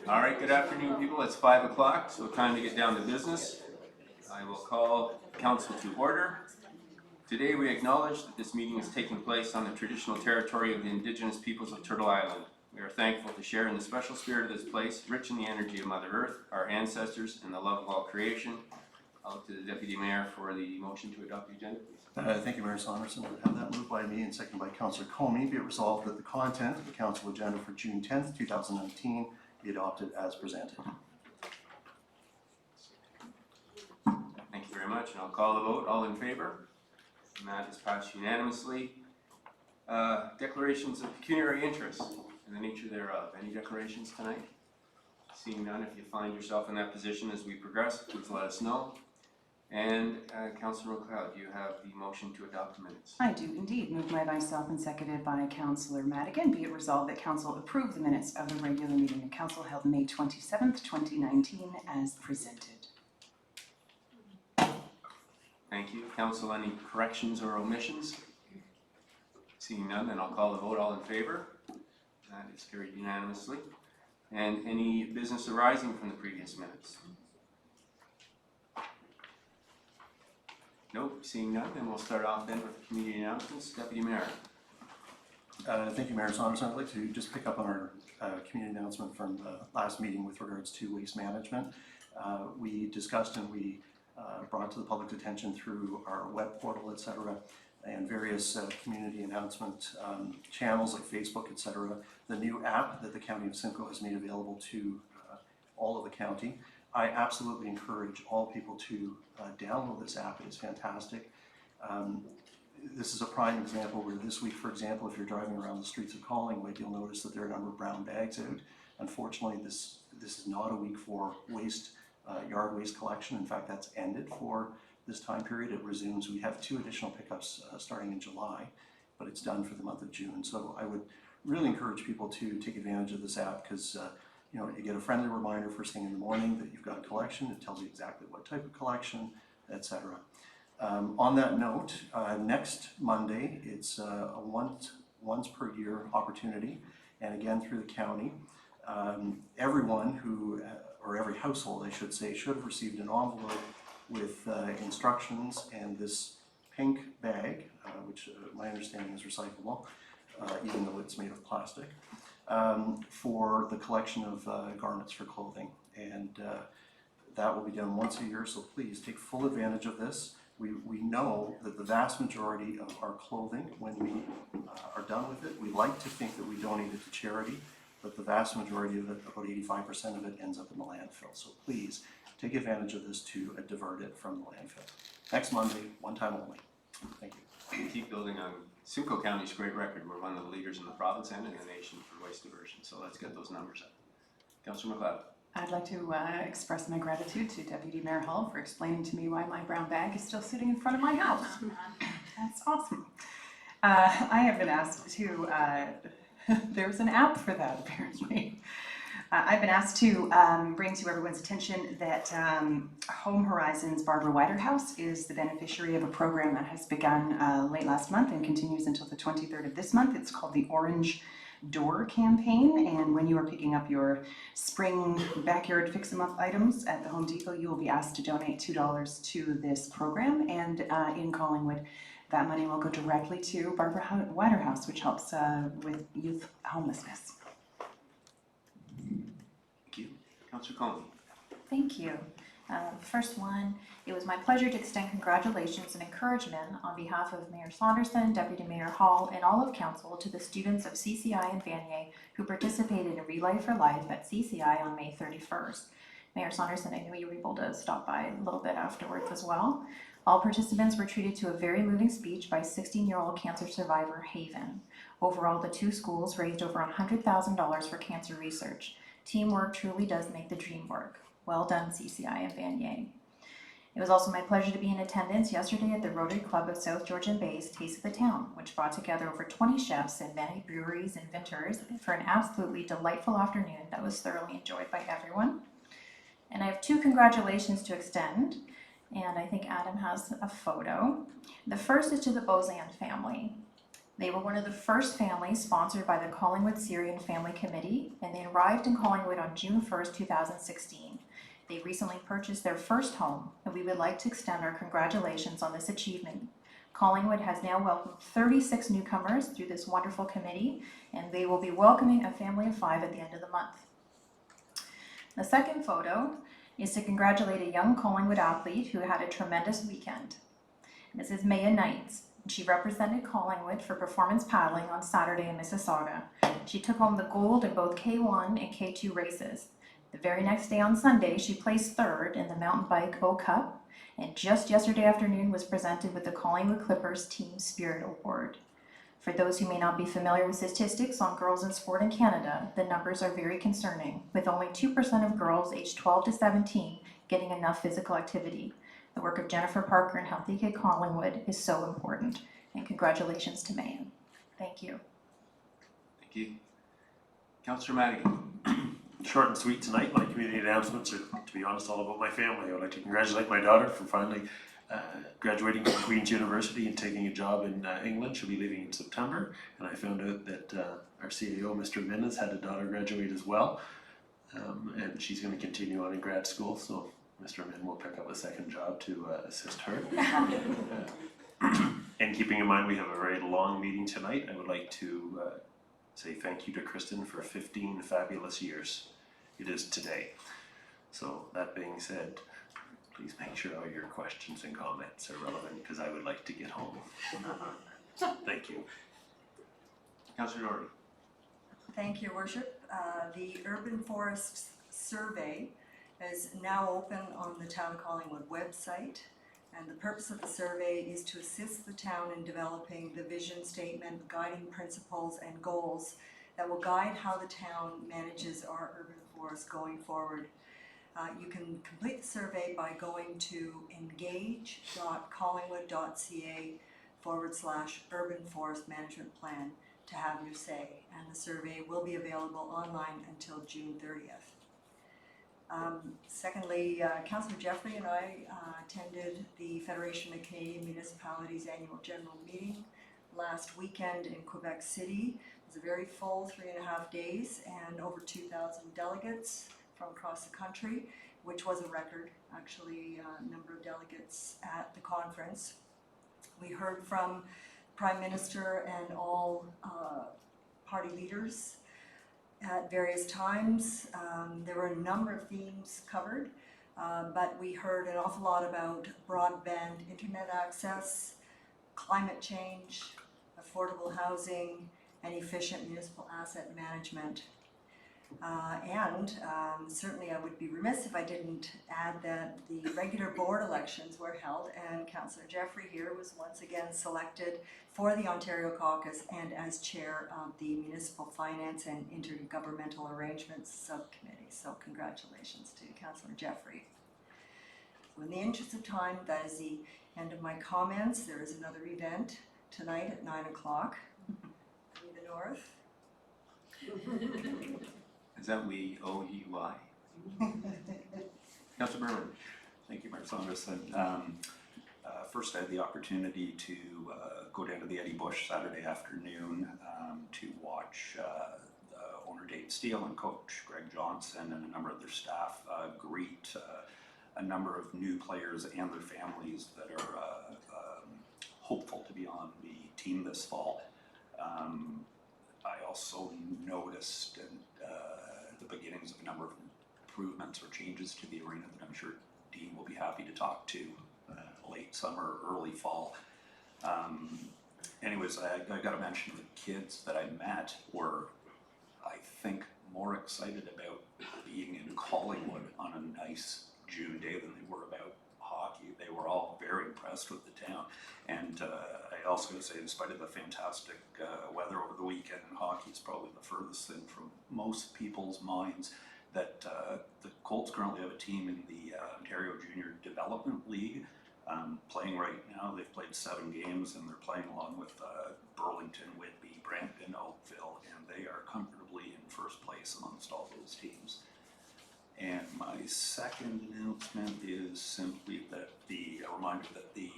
All right, good afternoon, people. It's 5 o'clock, so time to get down to business. I will call council to order. Today we acknowledge that this meeting is taking place on the traditional territory of the Indigenous peoples of Turtle Island. We are thankful to share in the special spirit of this place, rich in the energy of Mother Earth, our ancestors, and the love of all creation. I'll look to the Deputy Mayor for the motion to adopt the agenda, please. Thank you, Mayor Saunderson. I have that moved by me and seconded by Councillor Comey. Be it resolved that the content of the council agenda for June 10th, 2019 be adopted as presented. Thank you very much, and I'll call the vote. All in favor? And that is passed unanimously. Declarations of pecuniary interest and the nature thereof. Any declarations tonight? Seeing none, if you find yourself in that position as we progress, please let us know. And Councillor McLeod, do you have the motion to adopt the minutes? I do indeed. Moved by myself and seconded by Councillor Madigan. Be it resolved that Council approve the minutes of the regular meeting of Council held May 27th, 2019 as presented. Thank you. Council, any corrections or omissions? Seeing none, then I'll call the vote. All in favor? That is carried unanimously. And any business arising from the previous minutes? Nope, seeing none, then we'll start off then with the community announcements. Deputy Mayor. Thank you, Mayor Saunderson. I'd like to just pick up on our community announcement from the last meeting with regards to waste management. We discussed and we brought to the public's attention through our web portal, etc., and various community announcement channels like Facebook, etc., the new app that the County of Simcoe has made available to all of the county. I absolutely encourage all people to download this app. It is fantastic. This is a prime example where this week, for example, if you're driving around the streets of Collingwood, you'll notice that there are a number of brown bags out. Unfortunately, this is not a week for yard waste collection. In fact, that's ended for this time period. It resumes. We have 2 additional pickups starting in July, but it's done for the month of June. So I would really encourage people to take advantage of this app because you know, you get a friendly reminder first thing in the morning that you've got a collection. It tells you exactly what type of collection, etc. On that note, next Monday, it's a once per year opportunity, and again through the county. Everyone who, or every household I should say, should have received an envelope with instructions and this pink bag, which my understanding is recyclable, even though it's made of plastic. For the collection of garments for clothing, and that will be done once a year, so please take full advantage of this. We know that the vast majority of our clothing, when we are done with it, we like to think that we donate it to charity, but the vast majority of it, about 85% of it, ends up in the landfill. So please take advantage of this to divert it from the landfill. Next Monday, one time only. Thank you. Keep building on Simcoe County's great record. We're one of the leaders in the province and in the nation for waste diversion, so let's get those numbers up. Councillor McLeod. I'd like to express my gratitude to Deputy Mayor Hull for explaining to me why my brown bag is still sitting in front of my house. That's awesome. I have been asked to, there's an app for that apparently. I've been asked to bring to everyone's attention that Home Horizons Barbara Whiterhouse is the beneficiary of a program that has begun late last month and continues until the 23rd of this month. It's called the Orange Door Campaign, and when you are picking up your spring backyard fix-em-up items at the Home Depot, you will be asked to donate $2 to this program, and in Collingwood, that money will go directly to Barbara Whiterhouse, which helps with youth homelessness. Thank you. Councillor Conley. Thank you. First one, it was my pleasure to extend congratulations and encouragement on behalf of Mayor Saunderson, Deputy Mayor Hall, and all of Council to the students of CCI and Vanier who participated in Relay for Life at CCI on May 31st. Mayor Saunderson, I know you were able to stop by a little bit afterwards as well. All participants were treated to a very moving speech by 16-year-old cancer survivor Haven. Overall, the 2 schools raised over $100,000 for cancer research. Teamwork truly does make the dream work. Well done, CCI and Vanier. It was also my pleasure to be in attendance yesterday at the Rotary Club of South Georgian Bay's Taste of the Town, which brought together over 20 chefs and many breweries and vintners for an absolutely delightful afternoon that was thoroughly enjoyed by everyone. And I have 2 congratulations to extend, and I think Adam has a photo. The first is to the Bozan family. They were one of the first families sponsored by the Collingwood Syrian Family Committee, and they arrived in Collingwood on June 1st, 2016. They recently purchased their first home, and we would like to extend our congratulations on this achievement. Collingwood has now welcomed 36 newcomers through this wonderful committee, and they will be welcoming a family of 5 at the end of the month. The second photo is to congratulate a young Collingwood athlete who had a tremendous weekend. This is Maya Knights. She represented Collingwood for performance paddling on Saturday in Mississauga. She took home the gold in both K1 and K2 races. The very next day on Sunday, she placed 3rd in the mountain bike O Cup, and just yesterday afternoon was presented with the Collingwood Clippers Team Spirit Award. For those who may not be familiar with statistics on girls in sport in Canada, the numbers are very concerning, with only 2% of girls aged 12 to 17 getting enough physical activity. The work of Jennifer Parker and Healthy Kid Collingwood is so important, and congratulations to Mayan. Thank you. Thank you. Councillor Madigan. Short and sweet tonight. My community announcements are, to be honest, all about my family. I would like to congratulate my daughter for finally graduating from Queen's University and taking a job in England. She'll be leaving in September. And I found out that our CAO, Mr. Min, has had a daughter graduate as well. And she's going to continue on in grad school. So Mr. Min will pick up a second job to assist her. And keeping in mind we have a very long meeting tonight, I would like to say thank you to Kristen for 15 fabulous years. It is today. So that being said, please make sure all your questions and comments are relevant because I would like to get home. Thank you. Councillor Doherty. Thank you, Your Worship. The Urban Forest Survey is now open on the Town of Collingwood website, and the purpose of the survey is to assist the town in developing the vision statement, guiding principles and goals that will guide how the town manages our urban forest going forward. You can complete the survey by going to engage.collingwood.ca/urban forest management plan to have your say, and the survey will be available online until June 30th. Secondly, Councillor Jeffrey and I attended the Federation of Canadian Municipalities Annual General Meeting last weekend in Quebec City. It was a very full 3.5 days and over 2,000 delegates from across the country, which was a record, actually, number of delegates at the conference. We heard from Prime Minister and all party leaders at various times. There were a number of themes covered, but we heard an awful lot about broadband internet access, climate change, affordable housing, and efficient municipal asset management. Certainly I would be remiss if I didn't add that the regular board elections were held, and Councillor Jeffrey here was once again selected for the Ontario Caucus and as chair of the Municipal Finance and Intergovernmental Arrangements Subcommittee. So congratulations to Councillor Jeffrey. So in the interest of time, that is the end of my comments. There is another event tonight at 9 o'clock in the north. Is that WEOUI? Councillor Berman. Thank you, Mayor Saunderson. First, I had the opportunity to go down to the Eddie Bush Saturday afternoon to watch owner Dave Steele and coach Greg Johnson and a number of their staff greet a number of new players and their families that are hopeful to be on the team this fall. I also noticed the beginnings of a number of improvements or changes to the arena that I'm sure Dean will be happy to talk to late summer, early fall. Anyways, I got to mention the kids that I met were, I think, more excited about being in Collingwood on a nice June day than they were about hockey. They were all very impressed with the town. And I also got to say, in spite of the fantastic weather over the weekend, and hockey is probably the furthest thing from most people's minds, that the Colts currently have a team in the Ontario Junior Development League playing right now. They've played 7 games and they're playing along with Burlington, Whitby, Brampton, Oakville, and they are comfortably in first place amongst all those teams. And my second announcement is simply that a reminder that the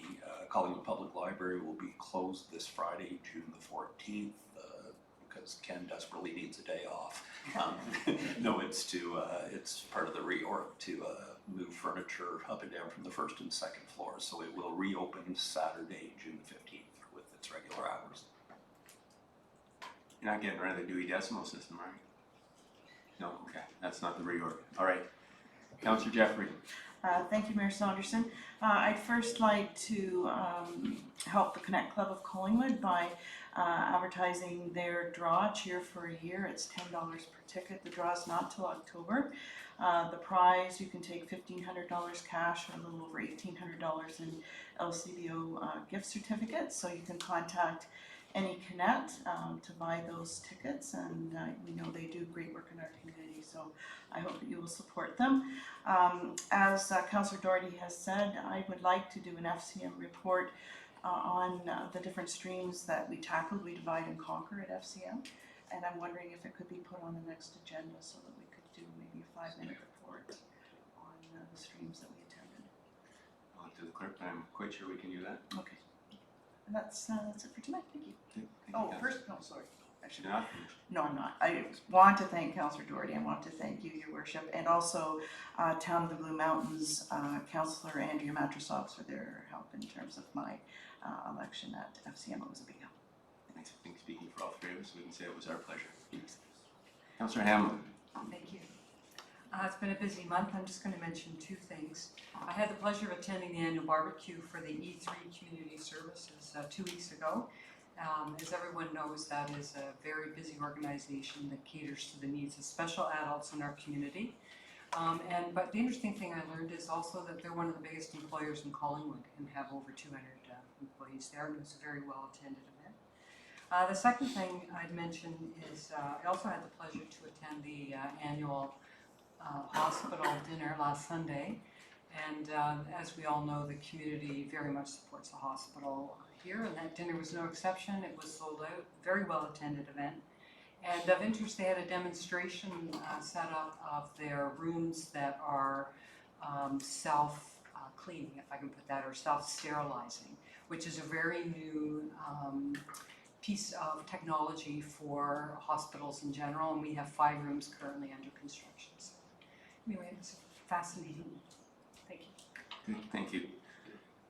Collingwood Public Library will be closed this Friday, June the 14th, because Ken desperately needs a day off. No, it's part of the reorg to move furniture up and down from the first and second floors. So it will reopen Saturday, June the 15th with its regular hours. You're not getting rid of the Dewey Decimal System, right? No, okay, that's not the reorg. All right, Councillor Jeffrey. Thank you, Mayor Saunderson. I'd first like to help the Connect Club of Collingwood by advertising their draw, Cheer for a Year. It's $10 per ticket. The draw is not till October. The prize, you can take $1,500 cash or a little over $1,800 in LCBO gift certificates. So you can contact any Connect to buy those tickets, and we know they do great work in our community, so I hope that you will support them. As Councillor Doherty has said, I would like to do an FCM report on the different streams that we tackled. We divide and conquer at FCM, and I'm wondering if it could be put on the next agenda so that we could do maybe a 5-minute report on the streams that we attended. I'll look to the clerk, but I'm quite sure we can do that. Okay. And that's it for tonight. Thank you. Okay, thank Oh, you, first, no, sorry. I should Councillor. You're not finished. No, I'm not. I want to thank Councillor Doherty. I want to thank you, Your Worship, and also Town of the Blue Mountains, Councillor Andrea Matrosov for their help in terms of my election at FCM. It was a big help. I think speaking for all 3 of us, we can say it was our pleasure. Councillor Hamlin. Thank you. It's been a busy month. I'm just going to mention 2 things. I had the pleasure of attending the annual barbecue for the E3 Community Services 2 weeks ago. As everyone knows, that is a very busy organization that caters to the needs of special adults in our community. But the interesting thing I learned is also that they're one of the biggest employers in Collingwood and have over 200 employees there, and it was a very well attended event. The second thing I'd mention is I also had the pleasure to attend the annual hospital dinner last Sunday, and as we all know, the community very much supports the hospital here, and that dinner was no exception. It was sold out, very well attended event, and of interest, they had a demonstration set up of their rooms that are self-cleaning, if I can put that, or self-sterilizing, which is a very new piece of technology for hospitals in general, and we have 5 rooms currently under construction. So anyway, it's fascinating. Thank you. Good, thank you.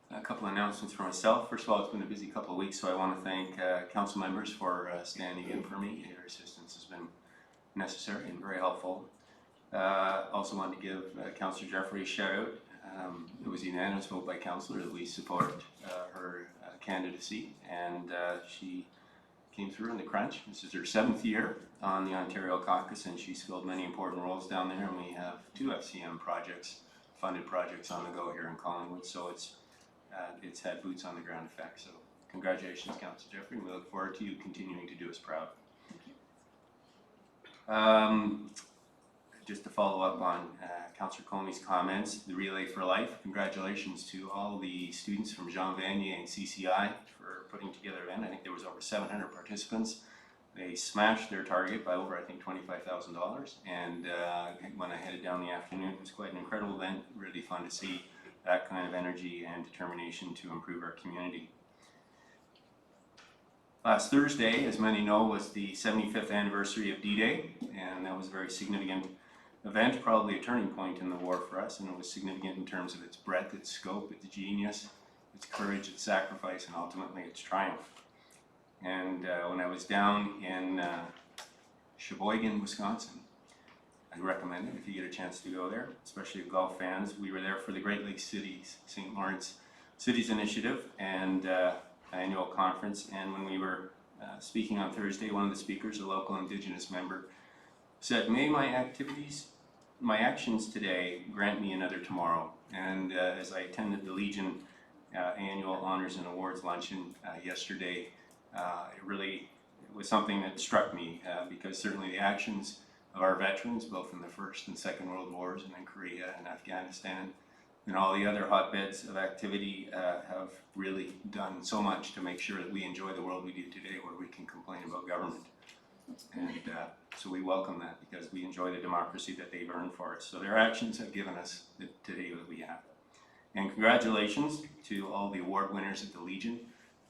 A couple of announcements for myself. First of all, it's been a busy couple of weeks, so I want to thank council members for standing in for me. Your assistance has been necessary and very helpful. Also wanted to give Councillor Jeffrey a shout out. It was a unanimous vote by councillor that we support her candidacy, and she came through in the crunch. This is her 7th year on the Ontario caucus, and she's filled many important roles down there, and we have 2 FCM projects, funded projects on the go here in Collingwood, so it's had boots on the ground effect. So congratulations, Councillor Jeffrey, and we look forward to you continuing to do us proud. Just to follow up on Councillor Comey's comments, the Relay for Life, congratulations to all the students from Jean Vanier and CCI for putting together an event. I think there was over 700 participants. They smashed their target by over, I think, $25,000. And when I headed down the afternoon, it was quite an incredible event, really fun to see that kind of energy and determination to improve our community. Last Thursday, as many know, was the 75th anniversary of D-Day, and that was a very significant event, probably a turning point in the war for us, and it was significant in terms of its breadth, its scope, its genius, its courage, its sacrifice, and ultimately its triumph. And when I was down in Sheboygan, Wisconsin, I recommend it if you get a chance to go there, especially golf fans. We were there for the Great Lakes Cities, St. Lawrence Cities Initiative and annual conference. And when we were speaking on Thursday, one of the speakers, a local Indigenous member, said, "May my actions today grant me another tomorrow." And as I attended the Legion annual honors and awards luncheon yesterday, it was something that struck me because certainly the actions of our veterans, both in the First and Second World Wars and in Korea and Afghanistan. And all the other hotbeds of activity have really done so much to make sure that we enjoy the world we do today, where we can complain about government. And so we welcome that, because we enjoy the democracy that they've earned for us. So their actions have given us the today that we have. And congratulations to all the award winners at the Legion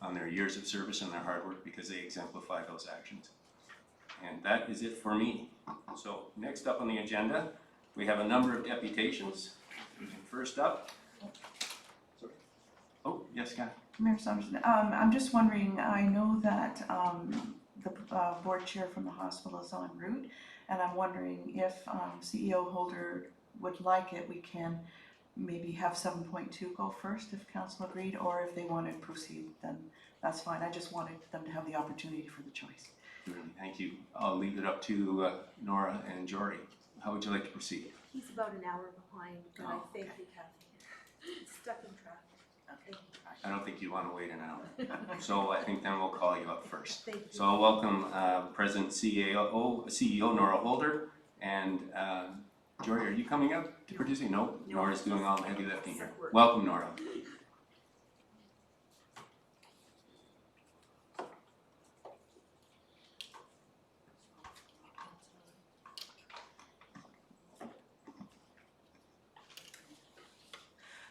on their years of service and their hard work, because they exemplify those actions. And that is it for me. So next up on the agenda, we have a number of deputations. And first up, sorry. Oh, yes, Guy. Mayor Saunderson, I'm just wondering, I know that the board chair from the hospital is en route, and I'm wondering if CEO Holder would like it, we can maybe have 7.2 go first if council agreed, or if they want to proceed, then that's fine. I just wanted them to have the opportunity for the choice. Thank you. I'll leave it up to Nora and Jory. How would you like to proceed? He's about an hour behind, but I Oh, thank you, Kathy. Stuck in traffic. Thank you. I don't think you want to wait an hour. So I think then we'll call you up first. Thank you. So I'll welcome President CEO Nora Holder, and Jory, are you coming up to participate? No, Nora's doing all the heavy lifting here. Welcome, Nora.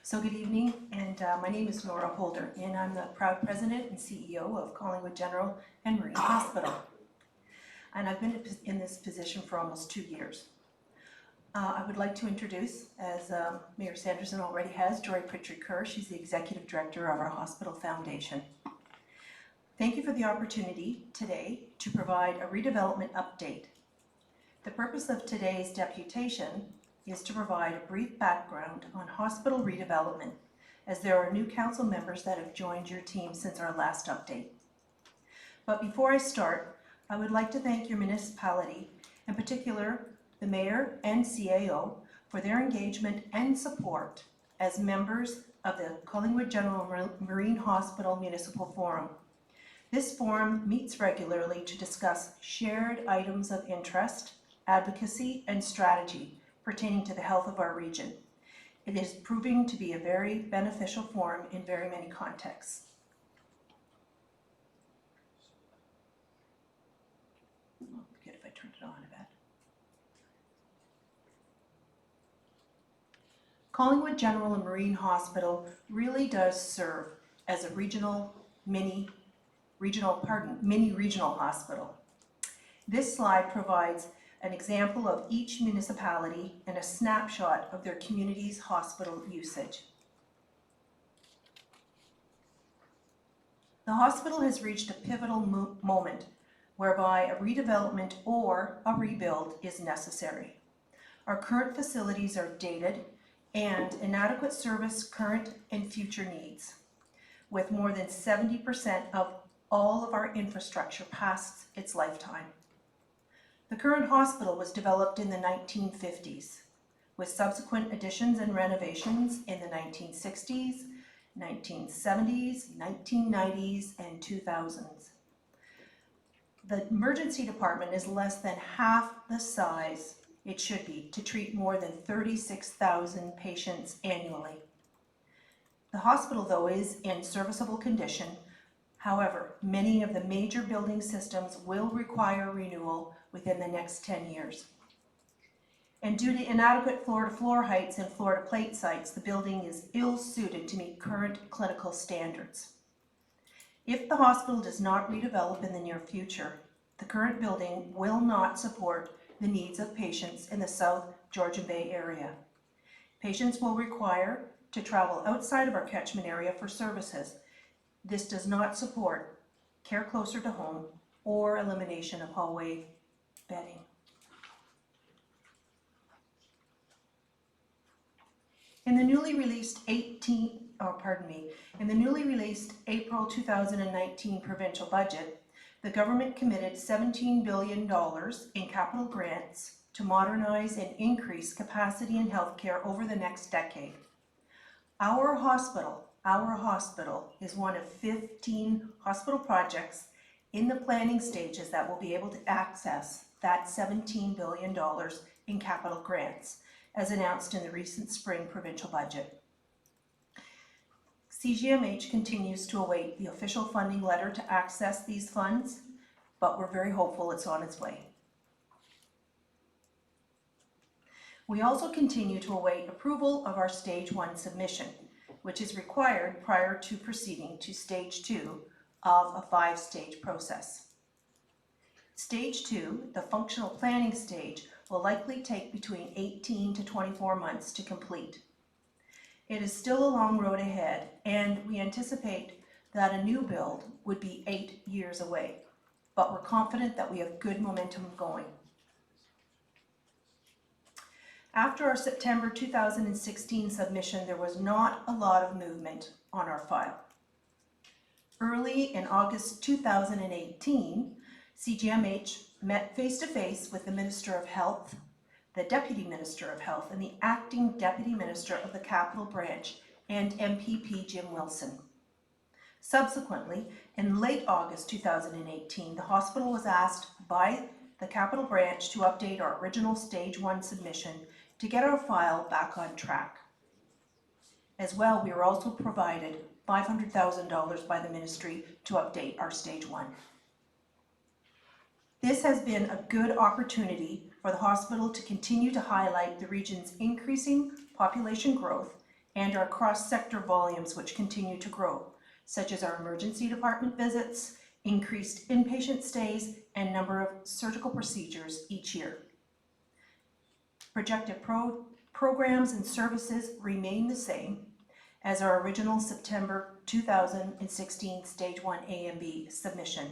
So good evening, and my name is Nora Holder, and I'm the proud president and CEO of Collingwood General and Marine Hospital. And I've been in this position for almost 2 years. I would like to introduce, as Mayor Sanderson already has, Jory Pritchard-Kerr. She's the executive director of our hospital foundation. Thank you for the opportunity today to provide a redevelopment update. The purpose of today's deputation is to provide a brief background on hospital redevelopment, as there are new council members that have joined your team since our last update. But before I start, I would like to thank your municipality, in particular the mayor and CAO, for their engagement and support as members of the Collingwood General Marine Hospital Municipal Forum. This forum meets regularly to discuss shared items of interest, advocacy, and strategy pertaining to the health of our region. It is proving to be a very beneficial forum in very many contexts. I'll forget if I turned it on, I bet. Collingwood General and Marine Hospital really does serve as a mini regional hospital. This slide provides an example of each municipality and a snapshot of their community's hospital usage. The hospital has reached a pivotal moment whereby a redevelopment or a rebuild is necessary. Our current facilities are dated and inadequate service current and future needs, with more than 70% of all of our infrastructure past its lifetime. The current hospital was developed in the 1950s, with subsequent additions and renovations in the 1960s, 1970s, 1990s, and 2000s. The emergency department is less than half the size it should be to treat more than 36,000 patients annually. The hospital, though, is in serviceable condition. However, many of the major building systems will require renewal within the next 10 years. And due to inadequate floor-to-floor heights and floor-to-plate sites, the building is ill-suited to meet current clinical standards. If the hospital does not redevelop in the near future, the current building will not support the needs of patients in the South Georgian Bay area. Patients will require to travel outside of our catchment area for services. This does not support care closer to home or elimination of hallway bedding. In the newly released April 2019 provincial budget, the government committed $17 billion in capital grants to modernize and increase capacity in healthcare over the next decade. Our hospital is one of 15 hospital projects in the planning stages that will be able to access that $17 billion in capital grants, as announced in the recent spring provincial budget. CGMH continues to await the official funding letter to access these funds, but we're very hopeful it's on its way. We also continue to await approval of our Stage 1 submission, which is required prior to proceeding to Stage 2 of a 5-stage process. Stage 2, the functional planning stage, will likely take between 18 to 24 months to complete. It is still a long road ahead, and we anticipate that a new build would be 8 years away, but we're confident that we have good momentum going. After our September 2016 submission, there was not a lot of movement on our file. Early in August 2018, CGMH met face-to-face with the Minister of Health, the Deputy Minister of Health, and the Acting Deputy Minister of the Capital Branch, and MPP Jim Wilson. Subsequently, in late August 2018, the hospital was asked by the Capital Branch to update our original Stage 1 submission to get our file back on track. As well, we were also provided $500,000 by the Ministry to update our Stage 1. This has been a good opportunity for the hospital to continue to highlight the region's increasing population growth and our cross-sector volumes which continue to grow, such as our emergency department visits, increased inpatient stays, and number of surgical procedures each year. Projected programs and services remain the same as our original September 2016 Stage 1 A and B submission.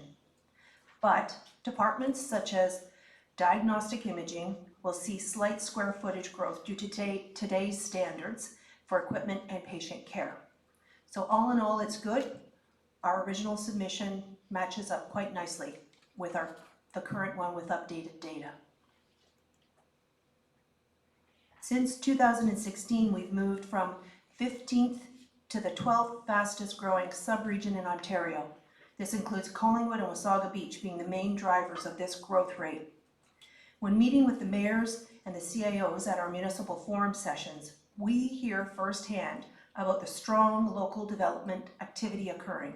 But departments such as diagnostic imaging will see slight square footage growth due to today's standards for equipment and patient care. So all in all, it's good. Our original submission matches up quite nicely with the current one with updated data. Since 2016, we've moved from 15th to the 12th fastest growing sub-region in Ontario. This includes Collingwood and Wasaga Beach being the main drivers of this growth rate. When meeting with the mayors and the CIOs at our municipal forum sessions, we hear firsthand about the strong local development activity occurring.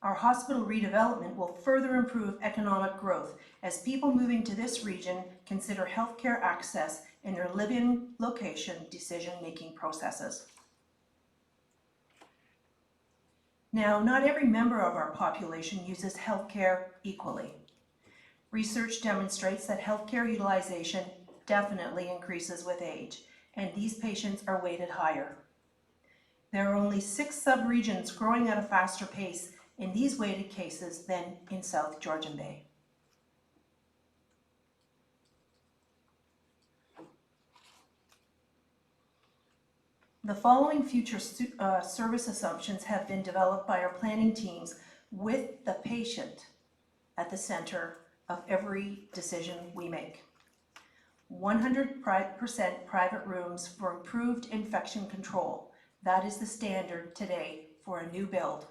Our hospital redevelopment will further improve economic growth as people moving to this region consider healthcare access in their live-in location decision-making processes. Now, not every member of our population uses healthcare equally. Research demonstrates that healthcare utilization definitely increases with age, and these patients are weighted higher. There are only 6 sub-regions growing at a faster pace in these weighted cases than in South Georgian Bay. The following future service assumptions have been developed by our planning teams with the patient at the center of every decision we make. 100% private rooms for improved infection control. That is the standard today for a new build.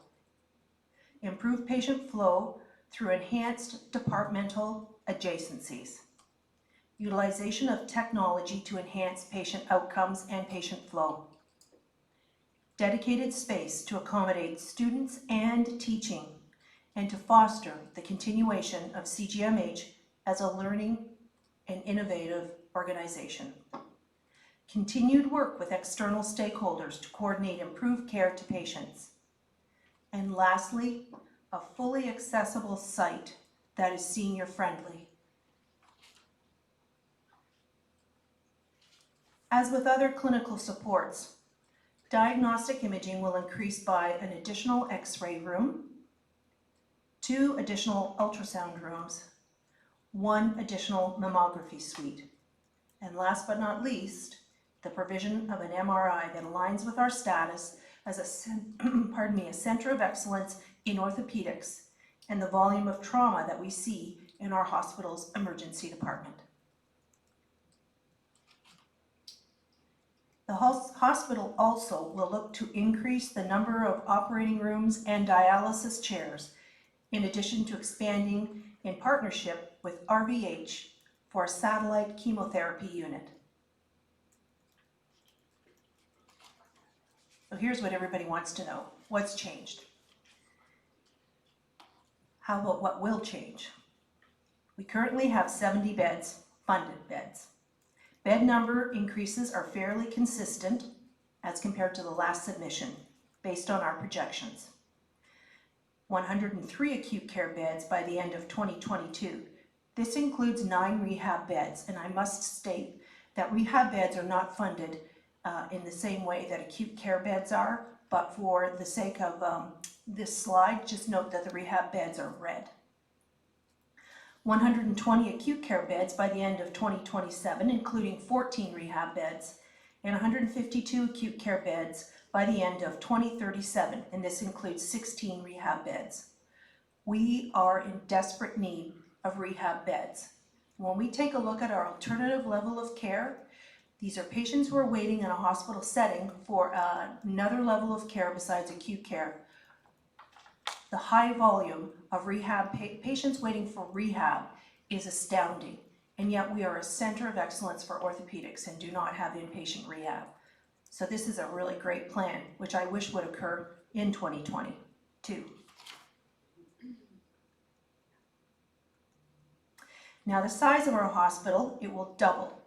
Improved patient flow through enhanced departmental adjacencies. Utilization of technology to enhance patient outcomes and patient flow. Dedicated space to accommodate students and teaching, and to foster the continuation of CGMH as a learning and innovative organization. Continued work with external stakeholders to coordinate improved care to patients. And lastly, a fully accessible site that is senior friendly. As with other clinical supports, diagnostic imaging will increase by an additional X-ray room, 2 additional ultrasound rooms, 1 additional mammography suite, and last but not least, the provision of an MRI that aligns with our status as a center of excellence in orthopedics and the volume of trauma that we see in our hospital's emergency department. The hospital also will look to increase the number of operating rooms and dialysis chairs, in addition to expanding in partnership with RVH for a satellite chemotherapy unit. So here's what everybody wants to know. What's changed? How about what will change? We currently have 70 beds, funded beds. Bed number increases are fairly consistent as compared to the last submission, based on our projections. 103 acute care beds by the end of 2022. This includes 9 rehab beds, and I must state that rehab beds are not funded in the same way that acute care beds are, but for the sake of this slide, just note that the rehab beds are red. 120 acute care beds by the end of 2027, including 14 rehab beds, and 152 acute care beds by the end of 2037, and this includes 16 rehab beds. We are in desperate need of rehab beds. When we take a look at our alternative level of care, these are patients who are waiting in a hospital setting for another level of care besides acute care. The high volume of rehab patients waiting for rehab is astounding, and yet we are a center of excellence for orthopedics and do not have inpatient rehab. So this is a really great plan, which I wish would occur in 2022. Now the size of our hospital, it will double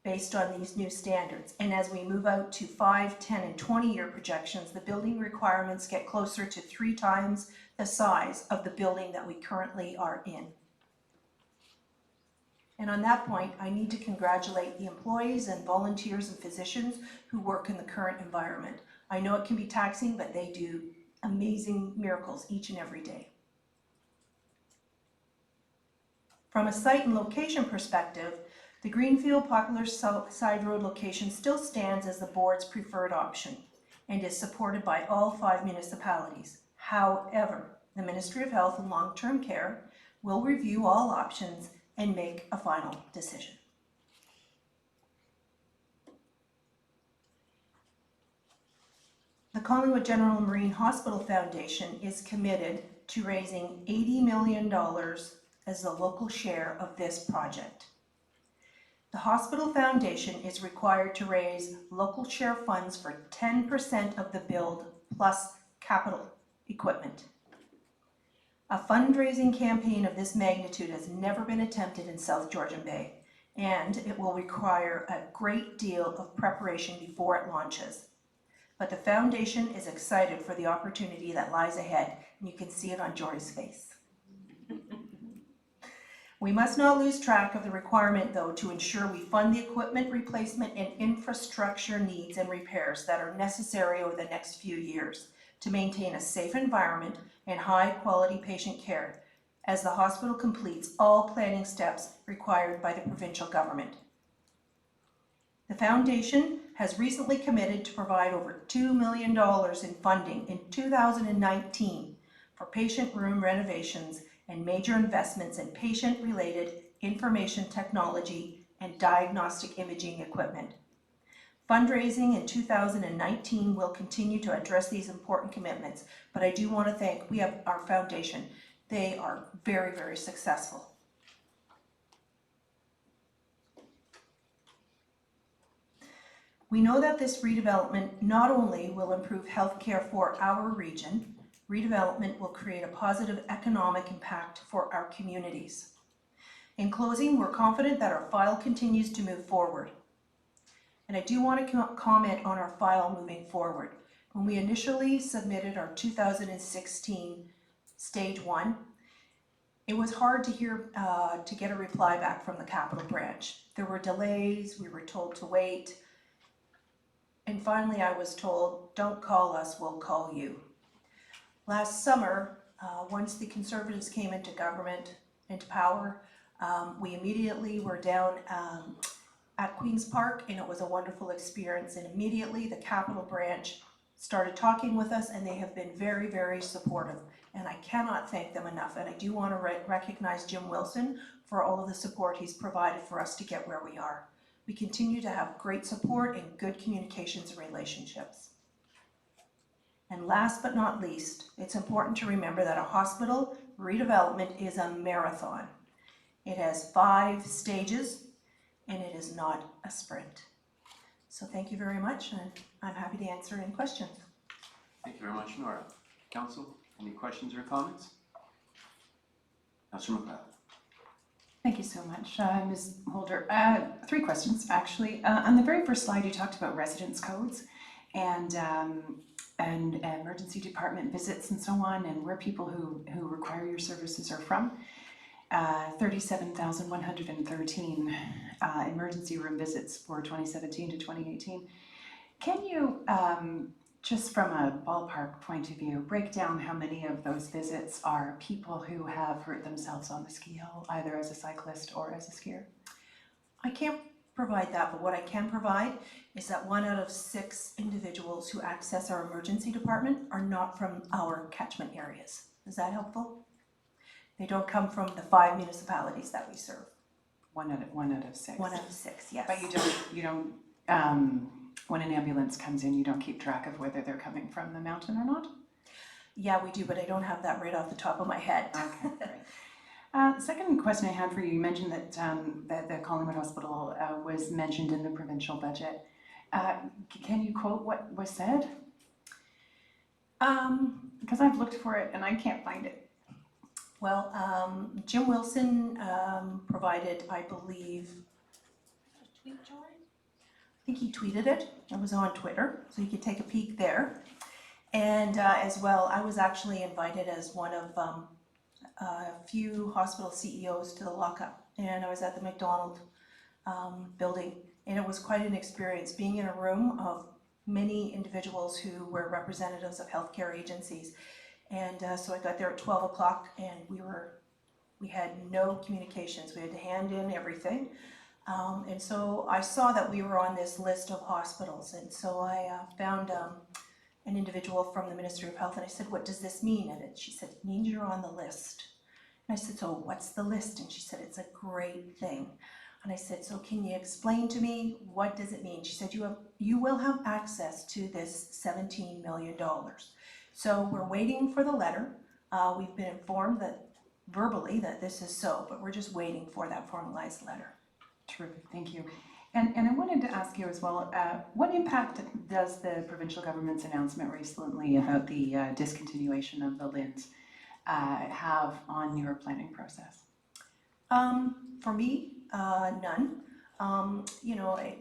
based on these new standards. And as we move out to 5, 10, and 20-year projections, the building requirements get closer to 3 times the size of the building that we currently are in. And on that point, I need to congratulate the employees and volunteers and physicians who work in the current environment. I know it can be taxing, but they do amazing miracles each and every day. From a site and location perspective, the Greenfield Popular Side Road location still stands as the board's preferred option and is supported by all 5 municipalities. However, the Ministry of Health and Long-Term Care will review all options and make a final decision. The Collingwood General Marine Hospital Foundation is committed to raising $80 million as the local share of this project. The Hospital Foundation is required to raise local share funds for 10% of the build plus capital equipment. A fundraising campaign of this magnitude has never been attempted in South Georgian Bay, and it will require a great deal of preparation before it launches. But the foundation is excited for the opportunity that lies ahead, and you can see it on Jory's face. We must not lose track of the requirement, though, to ensure we fund the equipment replacement and infrastructure needs and repairs that are necessary over the next few years to maintain a safe environment and high-quality patient care as the hospital completes all planning steps required by the provincial government. The foundation has recently committed to provide over $2 million in funding in 2019 for patient room renovations and major investments in patient-related information technology and diagnostic imaging equipment. Fundraising in 2019 will continue to address these important commitments, but I do want to thank our foundation. They are very, very successful. We know that this redevelopment not only will improve healthcare for our region, redevelopment will create a positive economic impact for our communities. In closing, we're confident that our file continues to move forward. And I do want to comment on our file moving forward. When we initially submitted our 2016 Stage 1, it was hard to get a reply back from the Capital Branch. There were delays, we were told to wait, and finally I was told, don't call us, we'll call you. Last summer, once the Conservatives came into government, into power, we immediately were down at Queen's Park, and it was a wonderful experience. And immediately the Capital Branch started talking with us, and they have been very, very supportive. And I cannot thank them enough. And I do want to recognize Jim Wilson for all of the support he's provided for us to get where we are. We continue to have great support and good communications and relationships. And last but not least, it's important to remember that a hospital, Redevelopment is a marathon. It has 5 stages and it is not a sprint. So thank you very much, and I'm happy to answer any questions. Thank you very much, Nora. Council, any questions or comments? Councillor McLeod. Thank you so much, Ms. Holder. 3 questions, actually. On the very first slide, you talked about residence codes and emergency department visits and so on, and where people who require your services are from. 37,113 emergency room visits for 2017 to 2018. Can you, just from a ballpark point of view, break down how many of those visits are people who have hurt themselves on the ski hill, either as a cyclist or as a skier? I can't provide that, but what I can provide is that 1 out of 6 individuals who access our emergency department are not from our catchment areas. Is that helpful? They don't come from the 5 municipalities that we serve. 1 out of 6. 1 out of 6, yes. But you don't, when an ambulance comes in, you don't keep track of whether they're coming from the mountain or not? Yeah, we do, but I don't have that right off the top of my head. Okay, great. The second question I had for you, you mentioned that the Collingwood Hospital was mentioned in the provincial budget. Can you quote what was said? Because I've looked for it and I can't find it. Well, Jim Wilson provided, I believe, I think he tweeted it. It was on Twitter, so you could take a peek there. And as well, I was actually invited as one of a few hospital CEOs to the lockup, and I was at the McDonald building, and it was quite an experience being in a room of many individuals who were representatives of healthcare agencies. And so I got there at 12 o'clock, and we had no communications. We had to hand in everything. And so I saw that we were on this list of hospitals, and so I found an individual from the Ministry of Health, and I said, "What does this mean?" And she said, "It means you're on the list." And I said, "So what's the list?" And she said, "It's a great thing." And I said, "So can you explain to me, what does it mean?" She said, you will have access to this $17 million. So we're waiting for the letter. We've been informed that verbally that this is so, but we're just waiting for that formalized letter. Terrific, thank you. And I wanted to ask you as well, what impact does the provincial government's announcement recently about the discontinuation of the LHINs have on your planning process? For me, none.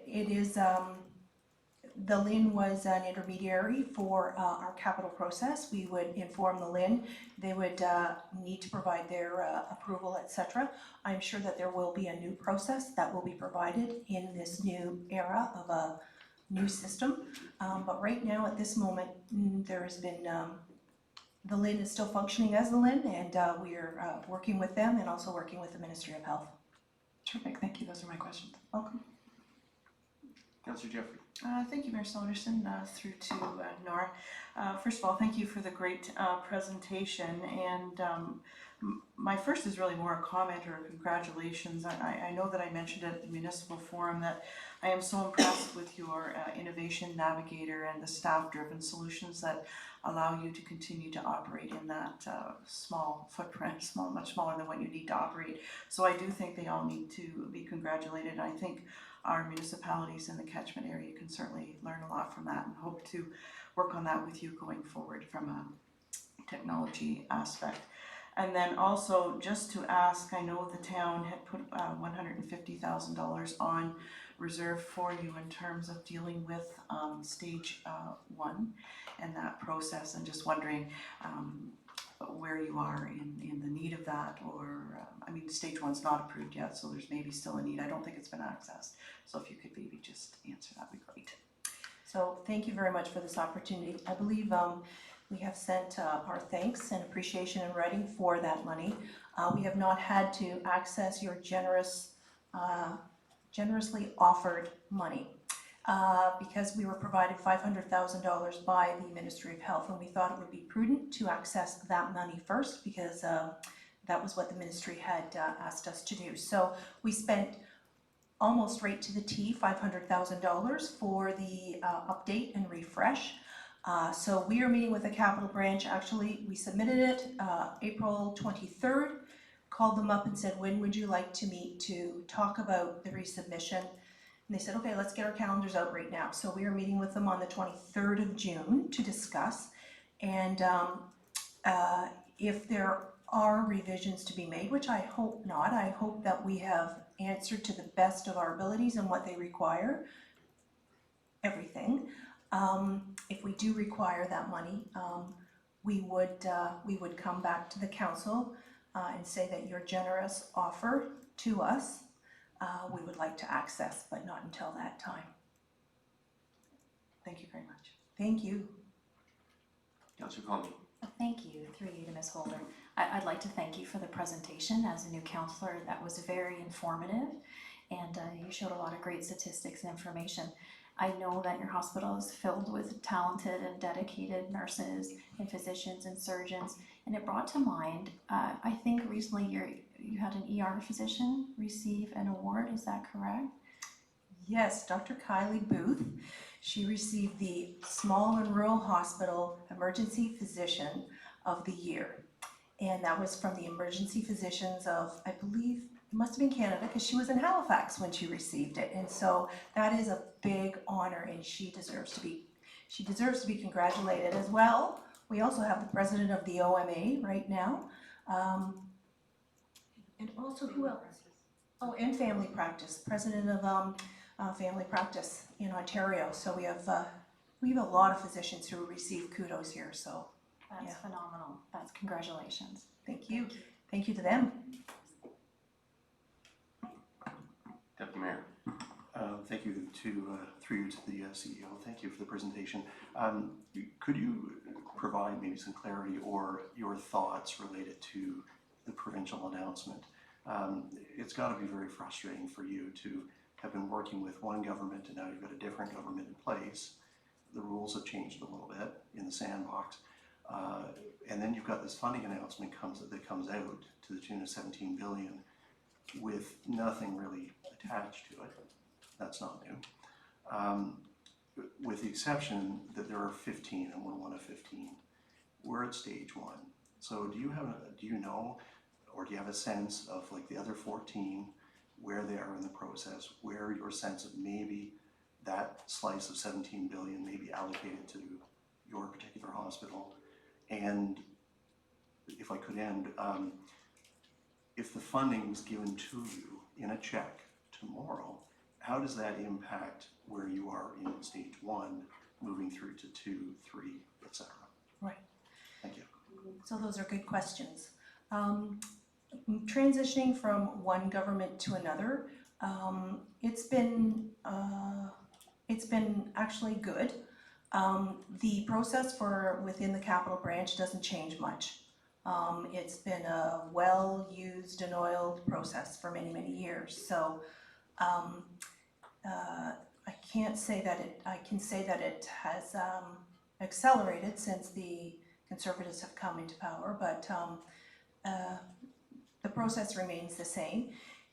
It is, the LHIN was an intermediary for our capital process. We would inform the LHIN. They would need to provide their approval, etc. I'm sure that there will be a new process that will be provided in this new era of a new system. But right now, at this moment, there has been, the LHIN is still functioning as the LHIN, and we are working with them and also working with the Ministry of Health. Terrific, thank you. Those are my questions. Welcome. Councillor Jeffrey. Thank you, Mayor Saunderson, through to Nora. First of all, thank you for the great presentation, and my first is really more a comment or a congratulations. I know that I mentioned at the municipal forum that I am so impressed with your innovation navigator and the staff-driven solutions that allow you to continue to operate in that small footprint, much smaller than what you need to operate. So I do think they all need to be congratulated. I think our municipalities in the catchment area can certainly learn a lot from that, and hope to work on that with you going forward from a technology aspect. And then also just to ask, I know the town had put $150,000 on reserve for you in terms of dealing with stage 1 and that process, and just wondering where you are in the need of that, or I mean, stage 1's not approved yet, so there's maybe still a need. I don't think it's been accessed, so if you could maybe just answer, that'd be great. So thank you very much for this opportunity. I believe we have sent our thanks and appreciation in writing for that money. We have not had to access your generously offered money because we were provided $500,000 by the Ministry of Health, and we thought it would be prudent to access that money first, because that was what the ministry had asked us to do. So we spent almost right to the T, $500,000 for the update and refresh. So we are meeting with the Capital Branch, actually, we submitted it April 23rd, called them up and said, when would you like to meet to talk about the resubmission? And they said, okay, let's get our calendars out right now. So we are meeting with them on the 23rd of June to discuss. And if there are revisions to be made, which I hope not, I hope that we have answered to the best of our abilities and what they require, everything. If we do require that money, we would come back to the council and say that your generous offer to us, we would like to access, but not until that time. Thank you very much. Thank you. Councillor Conley. Thank you, through you to Ms. Holder. I'd like to thank you for the presentation. As a new counselor, that was very informative, and you showed a lot of great statistics and information. I know that your hospital is filled with talented and dedicated nurses and physicians and surgeons, and it brought to mind, I think recently you had an ER physician receive an award, is that correct? Yes, Dr. Kylie Booth. She received the Small and Rural Hospital Emergency Physician of the Year. And that was from the emergency physicians of, I believe, it must have been Canada, because she was in Halifax when she received it. And so that is a big honor, and she deserves to be congratulated as well. We also have the president of the OMA right now. And also who else? Oh, and family practice, president of family practice in Ontario. So we have a lot of physicians who receive kudos here, so That's Yeah. phenomenal. That's congratulations. thank you. Thank you to them. Deputy Mayor. Thank you through you to the CEO. Thank you for the presentation. Could you provide maybe some clarity or your thoughts related to the provincial announcement? It's got to be very frustrating for you to have been working with one government and now you've got a different government in place. The rules have changed a little bit in the sandbox. And then you've got this funding announcement that comes out to the tune of 17 billion with nothing really attached to it. That's not new. With the exception that there are 15 and we're one of 15. We're at stage 1. So do you know, or do you have a sense of like the other 14, where they are in the process, where your sense of maybe that slice of 17 billion may be allocated to your particular hospital? And if I could end, if the funding was given to you in a check tomorrow, how does that impact where you are in stage 1, moving through to 2, 3, etc.? Right. Thank you. So those are good questions. Transitioning from one government to another, it's been actually good. The process for within the Capital Branch doesn't change much. It's been a well-used and oiled process for many, many years. So I can say that it has accelerated since the Conservatives have come into power, but the process remains the same.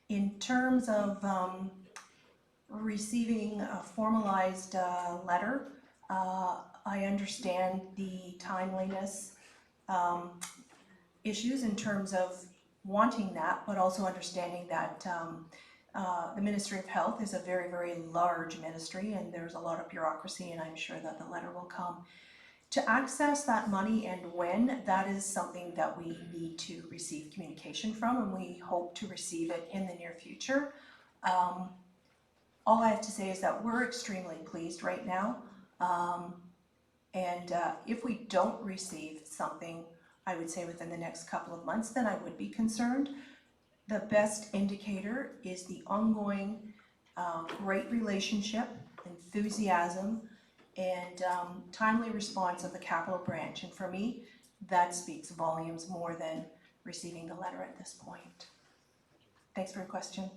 In terms of receiving a formalized letter, I understand the timeliness issues in terms of wanting that, but also understanding that the Ministry of Health is a very, very large ministry and there's a lot of bureaucracy, and I'm sure that the letter will come. To access that money and when, that is something that we need to receive communication from, and we hope to receive it in the near future. All I have to say is that we're extremely pleased right now. And if we don't receive something, I would say within the next couple of months, then I would be concerned. The best indicator is the ongoing great relationship, enthusiasm, and timely response of the Capital Branch. And for me, that speaks volumes more than receiving the letter at this point. Thanks for your question.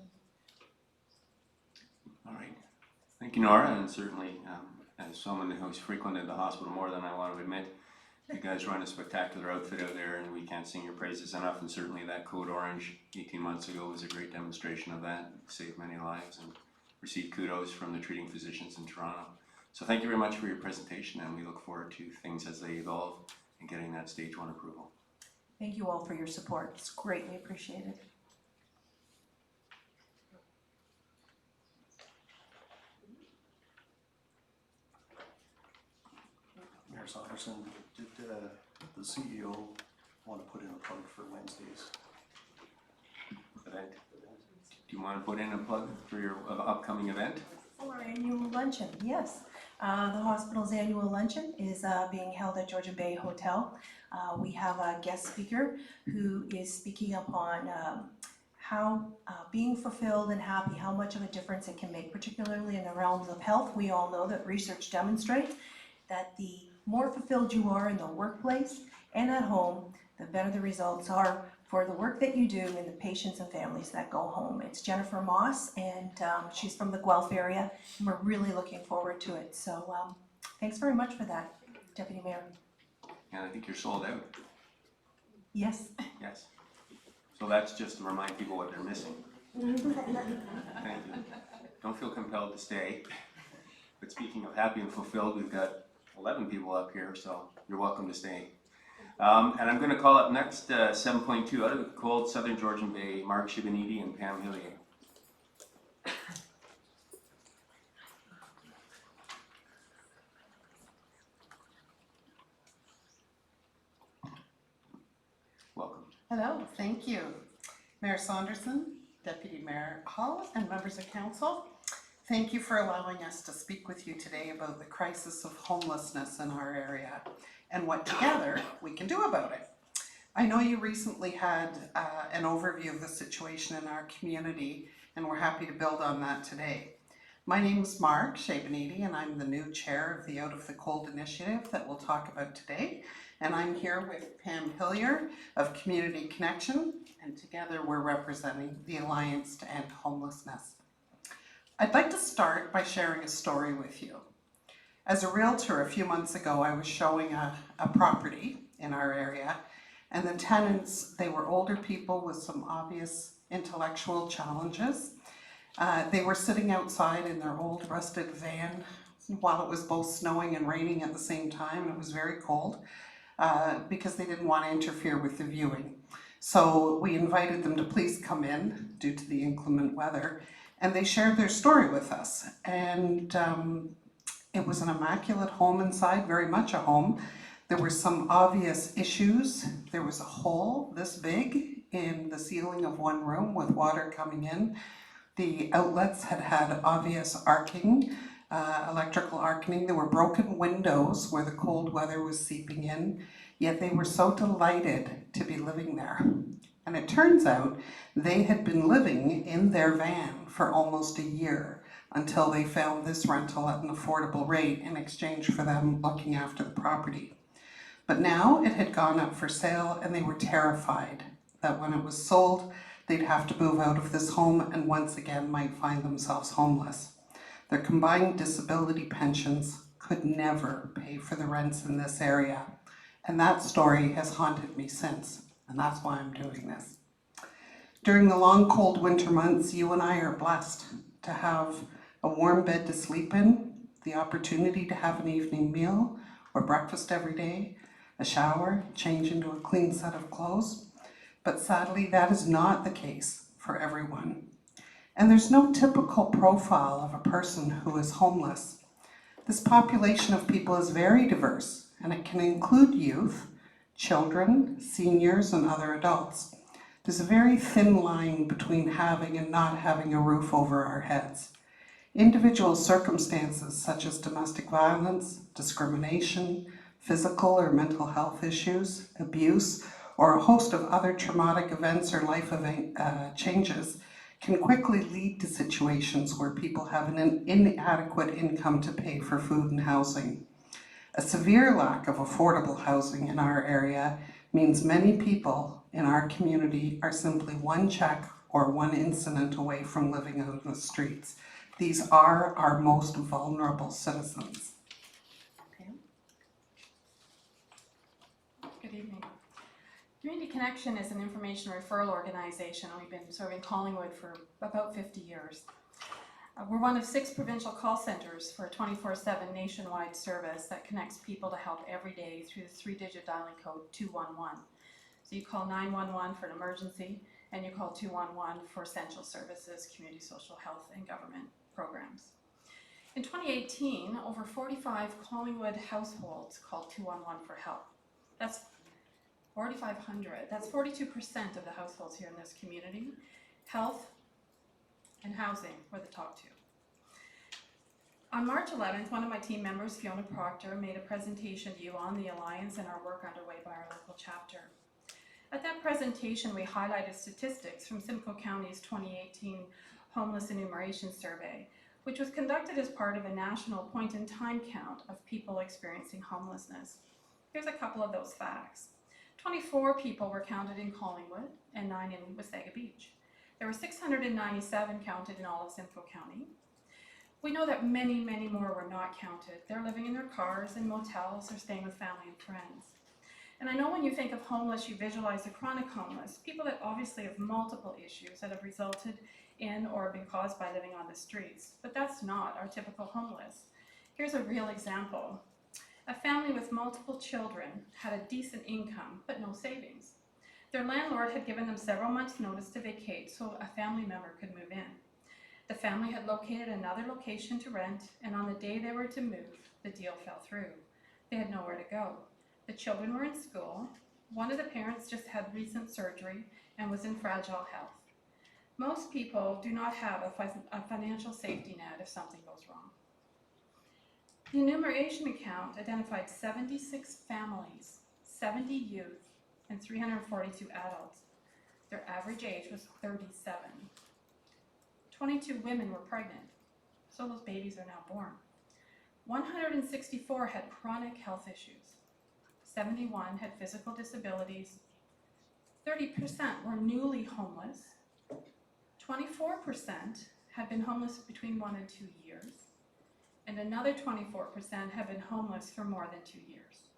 All right. Thank you, Nora, and certainly as someone who's frequented the hospital more than I want to admit, you guys run a spectacular outfit out there and we can't sing your praises enough, and certainly that Code Orange 18 months ago was a great demonstration of that. It saved many lives and received kudos from the treating physicians in Toronto. So thank you very much for your presentation, and we look forward to things as they evolve and getting that stage 1 approval. Thank you all for your support. It's greatly appreciated. Mayor Saunderson, did the CEO want to put in a plug for Wednesday's event? Do you want to put in a plug for your upcoming event? For our annual luncheon, yes. The hospital's annual luncheon is being held at Georgian Bay Hotel. We have a guest speaker who is speaking upon how being fulfilled and happy, how much of a difference it can make, particularly in the realms of health. We all know that research demonstrates that the more fulfilled you are in the workplace and at home, the better the results are for the work that you do and the patients and families that go home. It's Jennifer Moss, and she's from the Guelph area, and we're really looking forward to it. So thanks very much for that, Deputy Mayor. And I think you're sold out. Yes. Yes. So that's just to remind people what they're missing. Thank you. Don't feel compelled to stay. But speaking of happy and fulfilled, we've got 11 people up here, so you're welcome to stay. And I'm going to call up next 7.2 out of the cold Southern Georgian Bay, Mark Shibanidi and Pam Hillier. Welcome. Hello, thank you. Mayor Saunderson, Deputy Mayor Hall, and members of council. Thank you for allowing us to speak with you today about the crisis of homelessness in our area and what together we can do about it. I know you recently had an overview of the situation in our community, and we're happy to build on that today. My name is Mark Shabanidi, and I'm the new chair of the Out of the Cold initiative that we'll talk about today. And I'm here with Pam Hillier of Community Connection, and together we're representing the Alliance to End Homelessness. I'd like to start by sharing a story with you. As a realtor a few months ago, I was showing a property in our area, and the tenants, they were older people with some obvious intellectual challenges. They were sitting outside in their old rusted van while it was both snowing and raining at the same time. It was very cold because they didn't want to interfere with the viewing. So we invited them to please come in due to the inclement weather, and they shared their story with us. And it was an immaculate home inside, very much a home. There were some obvious issues. There was a hole this big in the ceiling of one room with water coming in. The outlets had had obvious arcing, electrical arcing. There were broken windows where the cold weather was seeping in, yet they were so delighted to be living there. And it turns out they had been living in their van for almost a year until they found this rental at an affordable rate in exchange for them looking after the property. But now it had gone up for sale, and they were terrified that when it was sold, they'd have to move out of this home and once again might find themselves homeless. Their combined disability pensions could never pay for the rents in this area. And that story has haunted me since, and that's why I'm doing this. During the long cold winter months, you and I are blessed to have a warm bed to sleep in, the opportunity to have an evening meal or breakfast every day, a shower, change into a clean set of clothes. But sadly, that is not the case for everyone. And there's no typical profile of a person who is homeless. This population of people is very diverse, and it can include youth, children, seniors, and other adults. There's a very thin line between having and not having a roof over our heads. Individual circumstances such as domestic violence, discrimination, physical or mental health issues, abuse, or a host of other traumatic events or life changes can quickly lead to situations where people have an inadequate income to pay for food and housing. A severe lack of affordable housing in our area means many people in our community are simply one check or one incident away from living out in the streets. These are our most vulnerable citizens. Good evening. Community Connection is an information referral organization. We've been serving Collingwood for about 50 years. We're one of 6 provincial call centers for a 24/7 nationwide service that connects people to help every day through the 3-digit dialing code 211. So you call 911 for an emergency, and you call 211 for essential services, community social health, and government programs. In 2018, over 45 Collingwood households called 211 for help. That's 4,500. That's 42% of the households here in this community. Health and housing were the top 2. On March 11th, one of my team members, Fiona Proctor, made a presentation to you on the Alliance and our work underway by our local chapter. At that presentation, we highlighted statistics from Simcoe County's 2018 Homeless Enumeration Survey, which was conducted as part of a national point-in-time count of people experiencing homelessness. Here's a couple of those facts. 24 people were counted in Collingwood and 9 in Wasaga Beach. There were 697 counted in all of Simcoe County. We know that many, many more were not counted. They're living in their cars, in motels, or staying with family and friends. And I know when you think of homeless, you visualize the chronic homeless, people that obviously have multiple issues that have resulted in or been caused by living on the streets. But that's not our typical homeless. Here's a real example. A family with multiple children had a decent income, but no savings. Their landlord had given them several months' notice to vacate so a family member could move in. The family had located another location to rent, and on the day they were to move, the deal fell through. They had nowhere to go. The children were in school. One of the parents just had recent surgery and was in fragile health. Most people do not have a financial safety net if something goes wrong. The enumeration account identified 76 families, 70 youth, and 342 adults. Their average age was 37. 22 women were pregnant, so those babies are now born. 164 had chronic health issues. 71 had physical disabilities. 30% were newly homeless. 24% had been homeless between 1 and 2 years. And another 24% have been homeless for more than 2 years.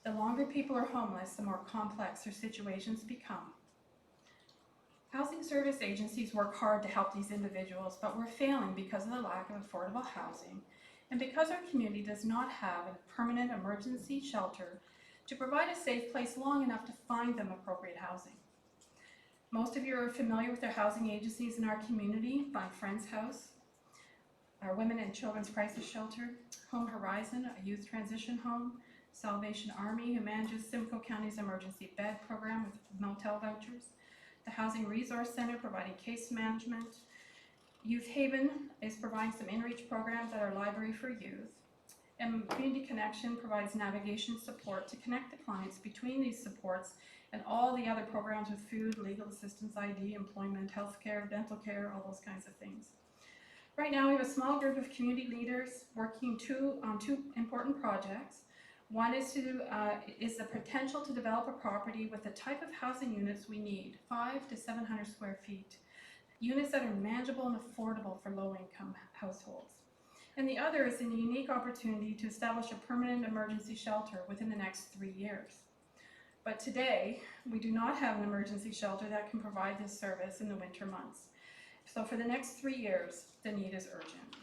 The longer people are homeless, the more complex their situations become. Housing service agencies work hard to help these individuals, but we're failing because of the lack of affordable housing and because our community does not have a permanent emergency shelter to provide a safe place long enough to find them appropriate housing. Most of you are familiar with the housing agencies in our community, Find Friends House, our Women and Children's Crisis Shelter, Home Horizon, a youth transition home, Salvation Army, who manages Simcoe County's emergency bed program with motel vouchers, the Housing Resource Center providing case management, Youth Haven is providing some in-reach programs at our library for youth, and Community Connection provides navigation support to connect the clients between these supports and all the other programs with food, legal assistance, ID, employment, healthcare, dental care, all those kinds of things. Right now we have a small group of community leaders working on two important projects. One is the potential to develop a property with the type of housing units we need, 500 to 700 square feet. Units that are manageable and affordable for low-income households. And the other is a unique opportunity to establish a permanent emergency shelter within the next 3 years. But today, we do not have an emergency shelter that can provide this service in the winter months. So for the next 3 years, the need is urgent.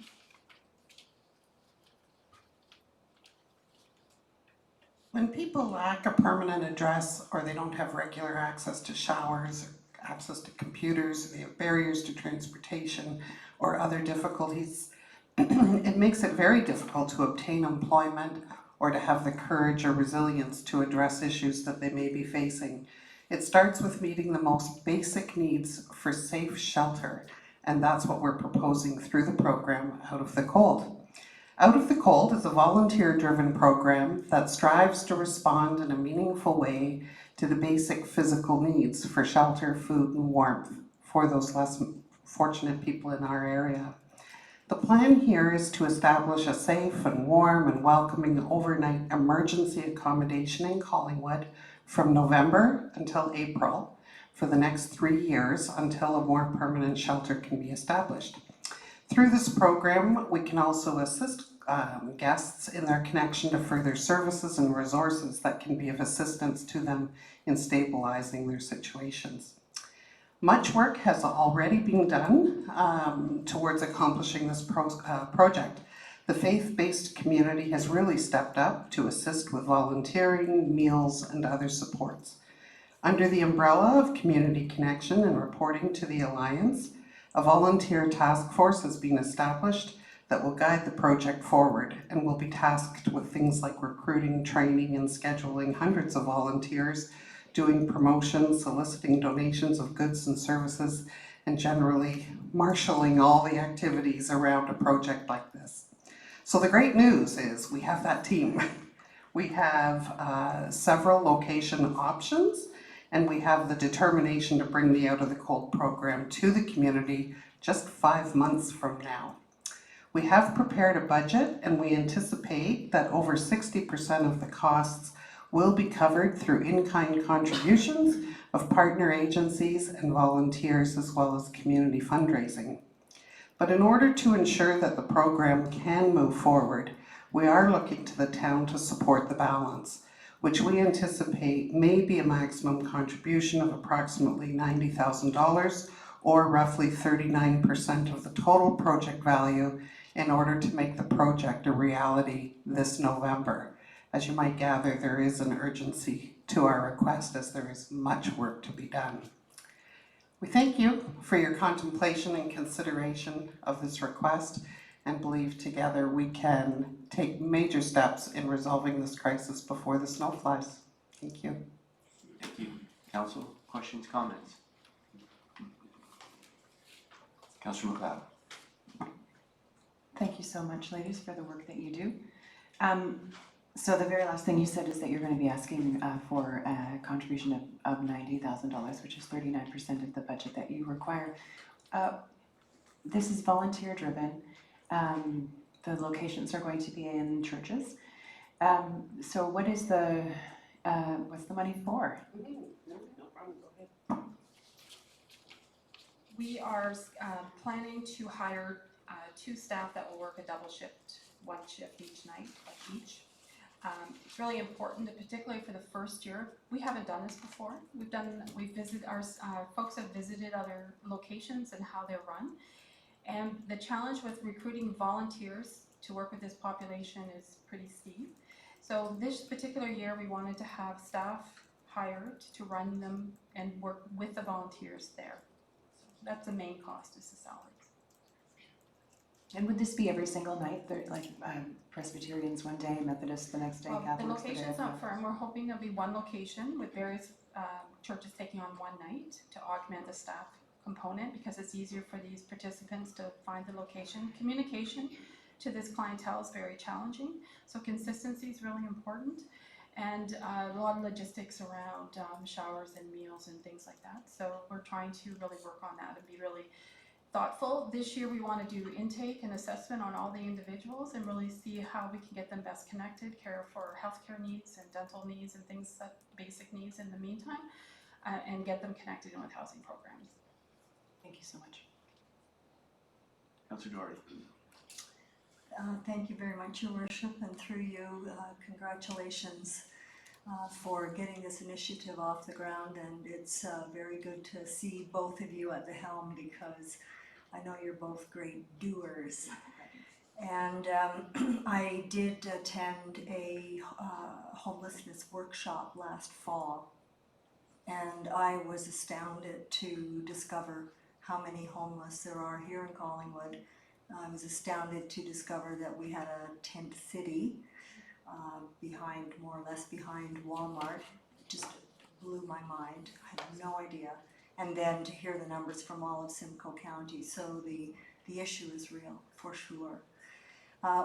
When people lack a permanent address or they don't have regular access to showers, or access to computers, they have barriers to transportation or other difficulties, it makes it very difficult to obtain employment or to have the courage or resilience to address issues that they may be facing. It starts with meeting the most basic needs for safe shelter, and that's what we're proposing through the program Out of the Cold. Out of the Cold is a volunteer-driven program that strives to respond in a meaningful way to the basic physical needs for shelter, food, and warmth for those less fortunate people in our area. The plan here is to establish a safe and warm and welcoming overnight emergency accommodation in Collingwood from November until April for the next 3 years until a more permanent shelter can be established. Through this program, we can also assist guests in their connection to further services and resources that can be of assistance to them in stabilizing their situations. Much work has already been done towards accomplishing this project. The faith-based community has really stepped up to assist with volunteering, meals, and other supports. Under the umbrella of community connection and reporting to the Alliance, a volunteer task force has been established that will guide the project forward and will be tasked with things like recruiting, training, and scheduling hundreds of volunteers, doing promotions, soliciting donations of goods and services, and generally marshalling all the activities around a project like this. So the great news is we have that team. We have several location options, and we have the determination to bring the Out of the Cold program to the community just 5 months from now. We have prepared a budget, and we anticipate that over 60% of the costs will be covered through in-kind contributions of partner agencies and volunteers, as well as community fundraising. But in order to ensure that the program can move forward, we are looking to the town to support the balance, which we anticipate may be a maximum contribution of approximately $90,000 or roughly 39% of the total project value in order to make the project a reality this November. As you might gather, there is an urgency to our request as there is much work to be done. We thank you for your contemplation and consideration of this request and believe together we can take major steps in resolving this crisis before the snow flies. Thank you. Thank you. Council, questions, comments? Councillor McLeod. Thank you so much, ladies, for the work that you do. So the very last thing you said is that you're going to be asking for a contribution of $90,000, which is 39% of the budget that you require. This is volunteer driven. The locations are going to be in churches. So what is what's the money for? We are planning to hire 2 staff that will work a double shift, 1 shift each night, each. It's really important, particularly for the first year. We haven't done this before. Our folks have visited other locations and how they're run. And the challenge with recruiting volunteers to work with this population is pretty steep. So this particular year, we wanted to have staff hired to run them and work with the volunteers there. So that's the main cost, is the salaries. And would this be every single night? They're like Presbyterians one day, Methodists the next day, Well, the Catholics location's not firm. We're hoping there'll be 1 location with various churches taking on 1 night to augment the staff component, because it's easier for these participants to find the location. Communication to this clientele is very challenging, so consistency is really important, and a lot of logistics around showers and meals and things like that. So we're trying to really work on that and be really thoughtful. This year we want to do intake and assessment on all the individuals and really see how we can get them best connected, care for healthcare needs and dental needs and things, that basic needs in the meantime, and get them connected in with housing programs. Thank you so much. Councillor Doherty. Thank you very much, Your Worship, and through you, congratulations for getting this initiative off the ground, and it's very good to see both of you at the helm, because I know you're both great doers. And I did attend a homelessness workshop last fall, and I was astounded to discover how many homeless there are here in Collingwood. I was astounded to discover that we had a tent city more or less behind Walmart. It just blew my mind. I had no idea. And then to hear the numbers from all of Simcoe County. So the issue is real, for sure.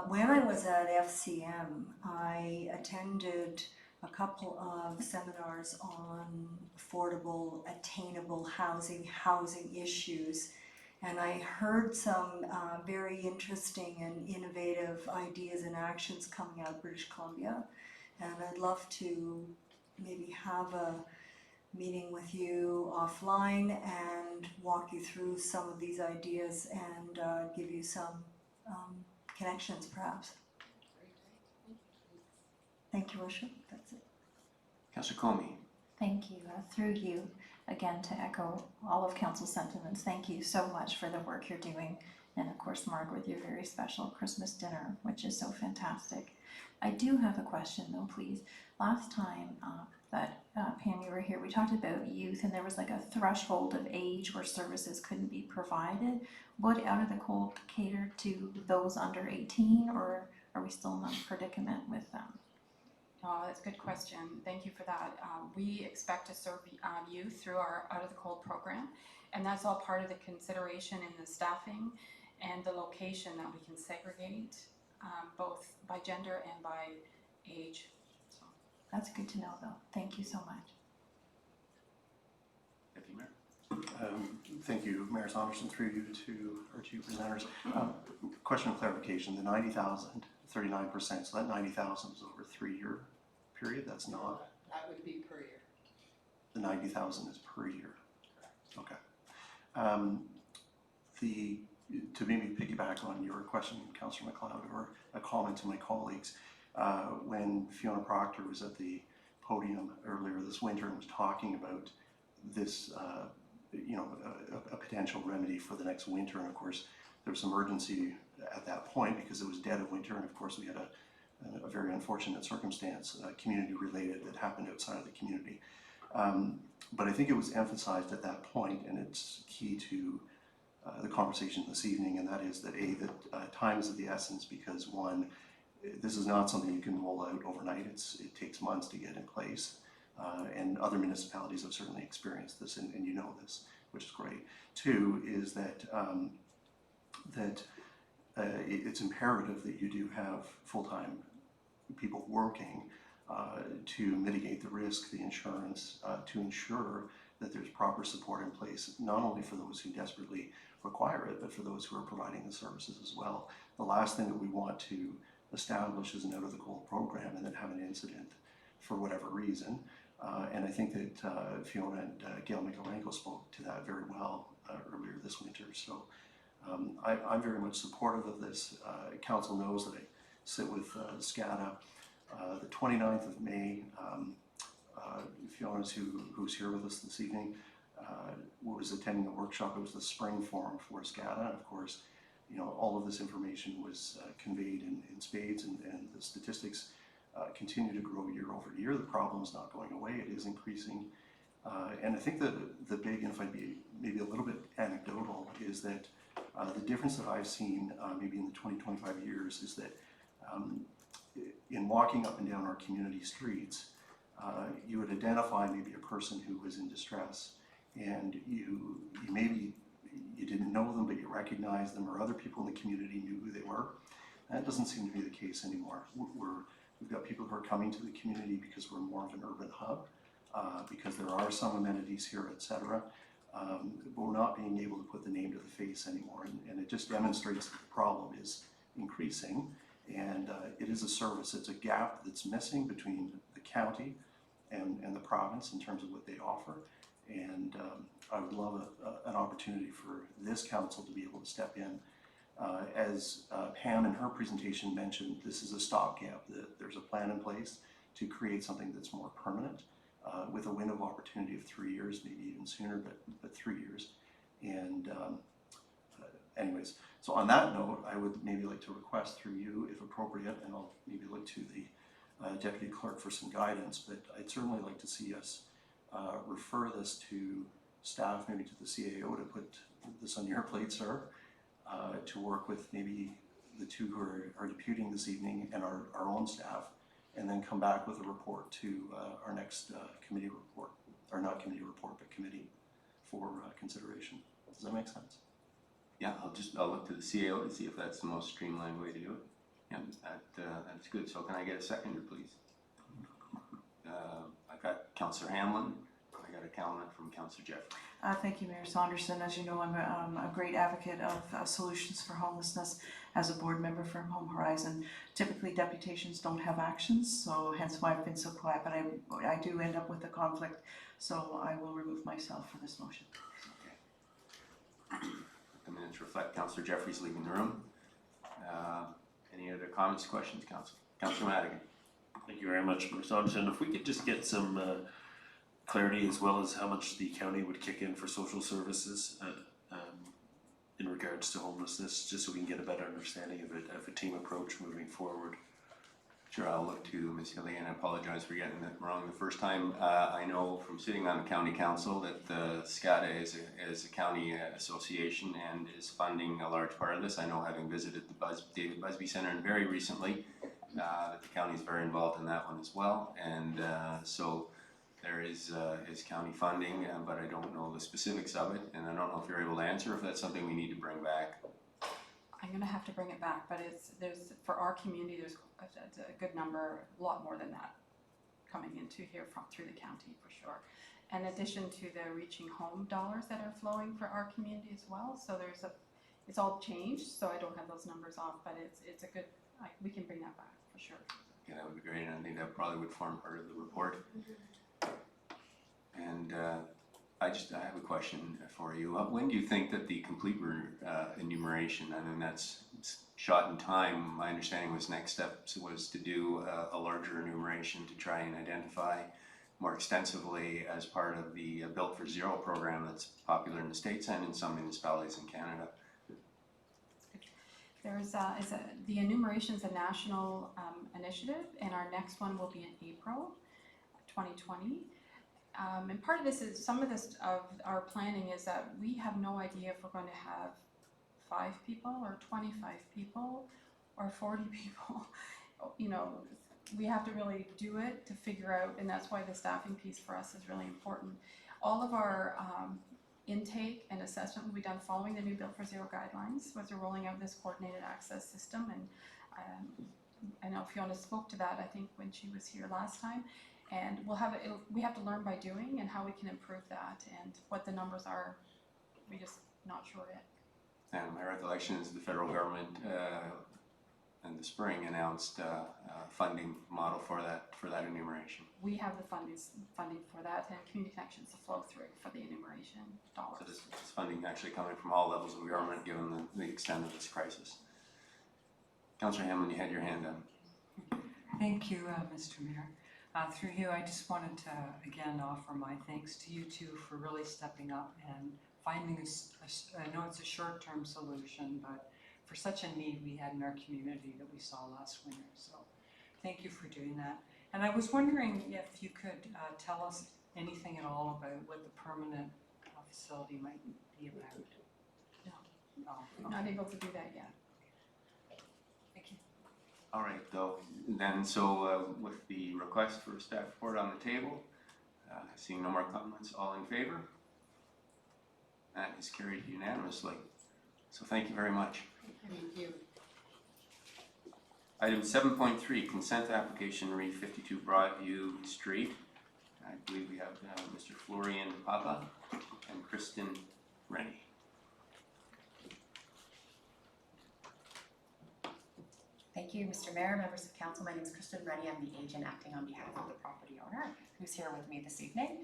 When I was at FCM, I attended a couple of seminars on affordable, attainable housing issues. And I heard some very interesting and innovative ideas and actions coming out of British Columbia. And I'd love to maybe have a meeting with you offline and walk you through some of these ideas and give you some connections, perhaps. Thank you, Worship. That's it. Councillor Comey. Thank you. Through you, again, to echo all of council's sentiments, thank you so much for the work you're doing. And of course, Mark, with your very special Christmas dinner, which is so fantastic. I do have a question though, please. Last time that Pam, you were here, we talked about youth and there was like a threshold of age where services couldn't be provided. Would Out of the Cold cater to those under 18, or are we still in a predicament with them? Oh, that's a good question. Thank you for that. We expect to serve youth through our Out of the Cold program, and that's all part of the consideration in the staffing and the location that we can segregate both by gender and by age. So. That's good to know though. Thank you so much. Deputy Mayor. Thank you, Mayor Saunderson, through you to our two presenters. Question of clarification, the 90,000, 39%, so that 90,000 is over a 3-year period, that's not? That would be per year. The 90,000 is per year? Okay. To maybe piggyback on your question, Councillor MacLeod, or a comment to my colleagues, when Fiona Proctor was at the podium earlier this winter and was talking about this, a potential remedy for the next winter, and of course there was some urgency at that point because it was dead of winter, and of course we had a very unfortunate circumstance, community related, that happened outside of the community. But I think it was emphasized at that point, and it's key to the conversation this evening, and that is that time is of the essence, because one, this is not something you can roll out overnight. It takes months to get in place, and other municipalities have certainly experienced this, and you know this, which is great. Two is that it's imperative that you do have full-time people working to mitigate the risk, the insurance, to ensure that there's proper support in place, not only for those who desperately require it, but for those who are providing the services as well. The last thing that we want to establish is an Out of the Cold program and then have an incident for whatever reason. And I think that Fiona and Gail Michaelenko spoke to that very well earlier this winter. So I'm very much supportive of this. Council knows that I sit with SCADA. The 29th of May, Fiona's who's here with us this evening, was attending a workshop. It was the spring forum for SCADA, and of course, all of this information was conveyed in spades, and the statistics continue to grow year over year. The problem is not going away, it is increasing. And I think the big, and if I'd be maybe a little bit anecdotal, is that the difference that I've seen maybe in the 20-25 years is that in walking up and down our community streets, you would identify maybe a person who was in distress, and you didn't know them, but you recognized them, or other people in the community knew who they were. That doesn't seem to be the case anymore. We've got people who are coming to the community because we're more of an urban hub, because there are some amenities here, etc. But we're not being able to put the name to the face anymore, and it just demonstrates that the problem is increasing, and it is a service. It's a gap that's missing between the county and the province in terms of what they offer, and I would love an opportunity for this council to be able to step in. As Pam in her presentation mentioned, this is a stopgap. There's a plan in place to create something that's more permanent, with a window of opportunity of 3 years, maybe even sooner, but 3 years. And anyways, so on that note, I would maybe like to request through you, if appropriate, and I'll maybe look to the Deputy Clerk for some guidance, but I'd certainly like to see us refer this to staff, maybe to the CAO, to put this on your plate, sir, to work with maybe the two who are deputing this evening and our own staff, and then come back with a report to our next committee report, or not committee report, but committee for consideration. Does that make sense? Yeah, I'll look to the CAO to see if that's the most streamlined way to do it. Yeah, that's good. So can I get a seconder, please? I've got Councillor Hamlin. I got a comment from Councillor Jeffrey. Thank you, Mayor Saunderson. As you know, I'm a great advocate of solutions for homelessness as a board member from Home Horizon. Typically, deputations don't have actions, so hence why I've been so quiet, but I do end up with a conflict, so I will remove myself from this motion. Okay. The minutes reflect Councillor Jeffrey's leaving the room. Any other comments, questions, Councillor? Councillor Madigan. Thank you very much, Mr. Saunderson. If we could just get some clarity as well as how much the county would kick in for social services in regards to homelessness, just so we can get a better understanding of a team approach moving forward. Sure, I'll look to Ms. Hilly, and I apologize for getting that wrong the first time. I know from sitting on the county council that the SCADA is a county association and is funding a large part of this. I know, having visited the David Busby Center and very recently, that the county is very involved in that one as well. And so there is county funding, but I don't know the specifics of it, and I don't know if you're able to answer if that's something we need to bring back. I'm gonna have to bring it back, but there's, for our community, there's a good number, a lot more than that coming into here through the county for sure. In addition to the reaching home dollars that are flowing for our community as well, so it's all changed, so I don't have those numbers off, but it's a good, we can bring that back for sure. Yeah, that would be great, and I think that probably would form part of the report. And I have a question for you. When do you think that the complete enumeration, I mean, that's shot in time, my understanding was next steps was to do a larger enumeration to try and identify more extensively as part of the Built for Zero program that's popular in the States and in some municipalities in Canada. The enumeration is a national initiative, and our next one will be in April 2020. And part of this is, some of this of our planning is that we have no idea if we're going to have 5 people or 25 people or 40 people. You know, we have to really do it to figure out, and that's why the staffing piece for us is really important. All of our intake and assessment will be done following the new Built for Zero guidelines, as we're rolling out this coordinated access system. And I know Fiona spoke to that, I think, when she was here last time. And we have to learn by doing, and how we can improve that, and what the numbers are, we're just not sure yet. And my recollection is the federal government in the spring announced a funding model for that enumeration. We have the funding for that, and Community Connections to flow through for the enumeration dollars. So this funding actually coming from all levels of government, given the extent of this crisis. Councillor Hamlin, you had your hand up. Thank you, Mr. Mayor. Through you, I just wanted to again offer my thanks to you two for really stepping up and finding I know it's a short-term solution, but for such a need we had in our community that we saw last winter. So thank you for doing that. And I was wondering if you could tell us anything at all about what the permanent facility might be about. No. Oh, okay. Not able to do that yet. Thank you. All right, though, then, so with the request for a staff report on the table, seeing no more comments, all in favor? That is carried unanimously. So thank you very much. Thank you. Item 7.3, consent application re 52 Broadview Street. I believe we have Mr. Florian Papa and Kristen Rennie. Thank you, Mr. Mayor, members of council. My name is Kristen Rennie. I'm the agent acting on behalf of the property owner who's here with me this evening.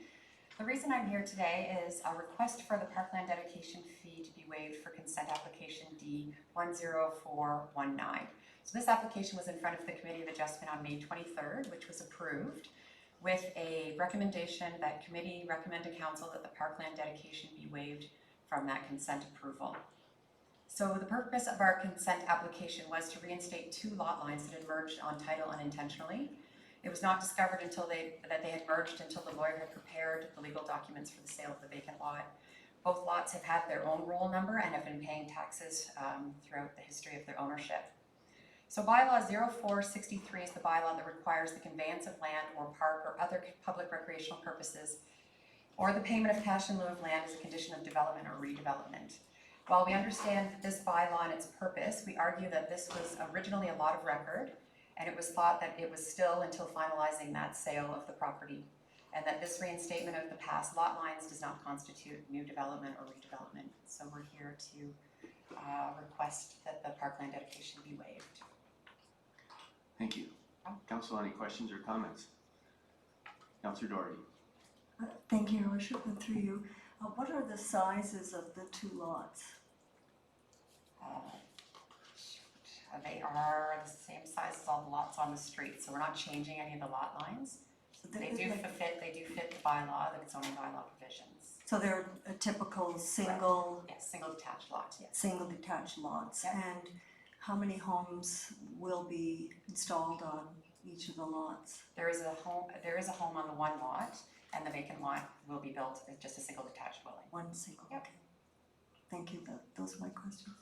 The reason I'm here today is a request for the parkland dedication fee to be waived for consent application D 10419. So this application was in front of the Committee of Adjustment on May 23rd, which was approved with a recommendation that committee recommend to council that the parkland dedication be waived from that consent approval. So the purpose of our consent application was to reinstate 2 lot lines that had merged on title unintentionally. It was not discovered until that they had merged until the lawyer had prepared the legal documents for the sale of the vacant lot. Both lots have had their own roll number and have been paying taxes throughout the history of their ownership. So bylaw 0463 is the bylaw that requires the conveyance of land or park or other public recreational purposes, or the payment of cash in lieu of land as a condition of development or redevelopment. While we understand this bylaw and its purpose, we argue that this was originally a lot of record, and it was thought that it was still until finalizing that sale of the property, and that this reinstatement of the past lot lines does not constitute new development or redevelopment. So we're here to request that the parkland dedication be waived. Thank you. Council, any questions or comments? Councillor Doherty. Thank you, Your Worship, and through you. What are the sizes of the 2 lots? They are the same size as all the lots on the street, so we're not changing any of the lot lines. So They do fit the bylaw, the zoning bylaw provisions. So they're a typical single, Yes, single detached lot, yes. single detached lots. Yep. And how many homes will be installed on each of the lots? There is a home on the one lot, and the vacant lot will be built as just a single detached dwelling. One single, Yep. okay. Thank you, those are my questions.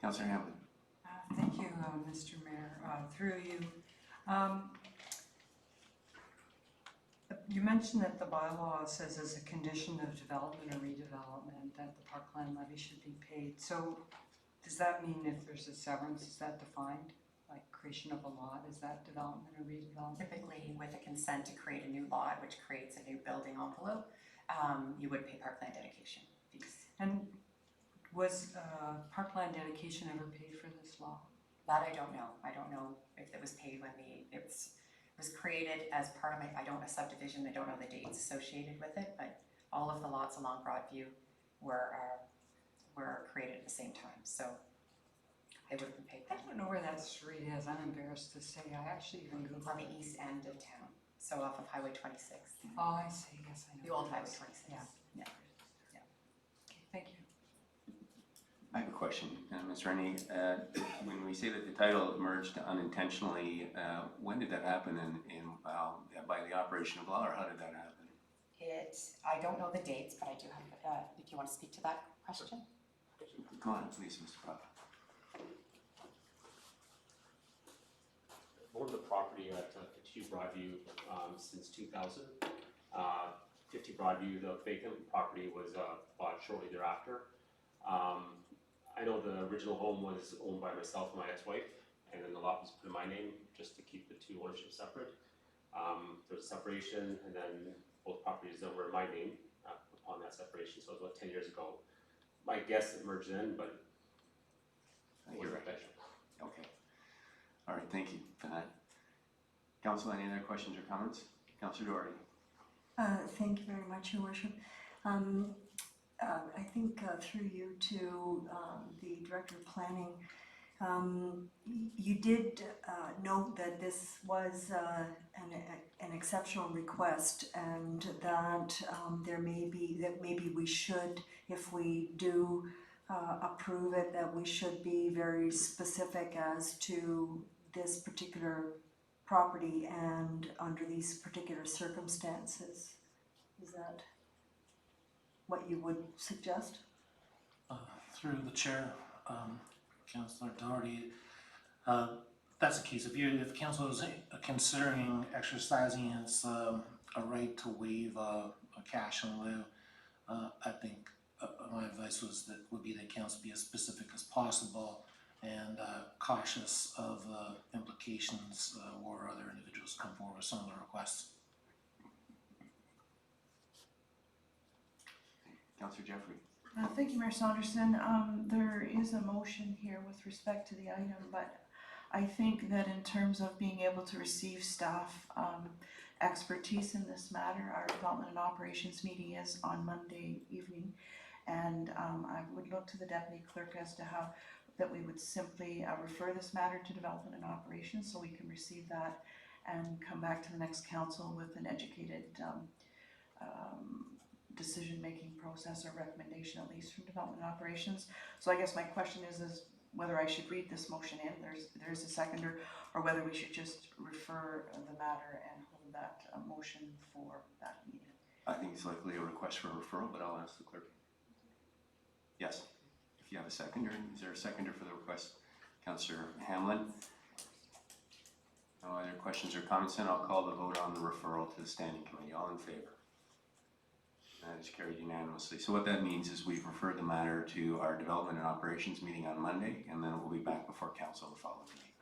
Councillor Hamlin. Thank you, Mr. Mayor, through you. You mentioned that the bylaw says as a condition of development or redevelopment that the parkland levy should be paid. So does that mean if there's a severance, is that defined? Like creation of a lot, is that development or redevelopment? Typically, with a consent to create a new lot, which creates a new building envelope, you would pay parkland dedication fees. And was parkland dedication ever paid for this law? That I don't know. I don't know if it was paid when it was created as part of a subdivision. I don't know the dates associated with it, but all of the lots along Broadview were created at the same time, so they would have been paid I then. don't know where that street is. I'm embarrassed to say. I actually even It's Googled on the it. east end of town, so off of Highway 26, Oh, I see. Yes, I know. the old where Highway it is. 26. Yeah. Yeah. Okay, thank you. I have a question, Ms. Rennie. When we say that the title merged unintentionally, when did that happen by the operation of law, or how did that happen? I don't know the dates, but I do have, if you want to speak to that question? Go on, please, Mr. Papa. Owned the property at 52 Broadview since 2000. 50 Broadview, the vacant property was bought shortly thereafter. I know the original home was owned by myself and my ex-wife, and then the lot was put in my name just to keep the two ownerships separate. There was a separation, and then both properties that were in my name upon that separation, so it was about 10 years ago. My guess it merged in, but it wasn't official. Okay. All right, thank you for that. Council, any other questions or comments? Councillor Doherty. Thank you very much, Your Worship. I think through you to the Director of Planning, you did note that this was an exceptional request, and that maybe we should, if we do approve it, that we should be very specific as to this particular property and under these particular circumstances. Is that what you would suggest? Through the chair, Councillor Doherty, that's the case. If council is considering exercising its a right to waive a cash in lieu, I think my advice would be that council be as specific as possible and cautious of implications or other individuals come forward with similar requests. Councillor Jeffrey. Thank you, Mayor Saunderson. There is a motion here with respect to the item, but I think that in terms of being able to receive staff expertise in this matter, our development and operations meeting is on Monday evening. And I would look to the deputy clerk as to how that we would simply refer this matter to development and operations so we can receive that and come back to the next council with an educated decision-making process or recommendation, at least from development and operations. So I guess my question is whether I should read this motion in, there's a seconder, or whether we should just refer the matter and hold that motion for that meeting. I think it's likely a request for a referral, but I'll ask the clerk. Yes, if you have a seconder, is there a seconder for the request? Councillor Hamlin. No other questions or comments, then I'll call the vote on the referral to the standing committee. All in favor? That is carried unanimously. So what that means is we've referred the matter to our development and operations meeting on Monday, and then we'll be back before council the following week.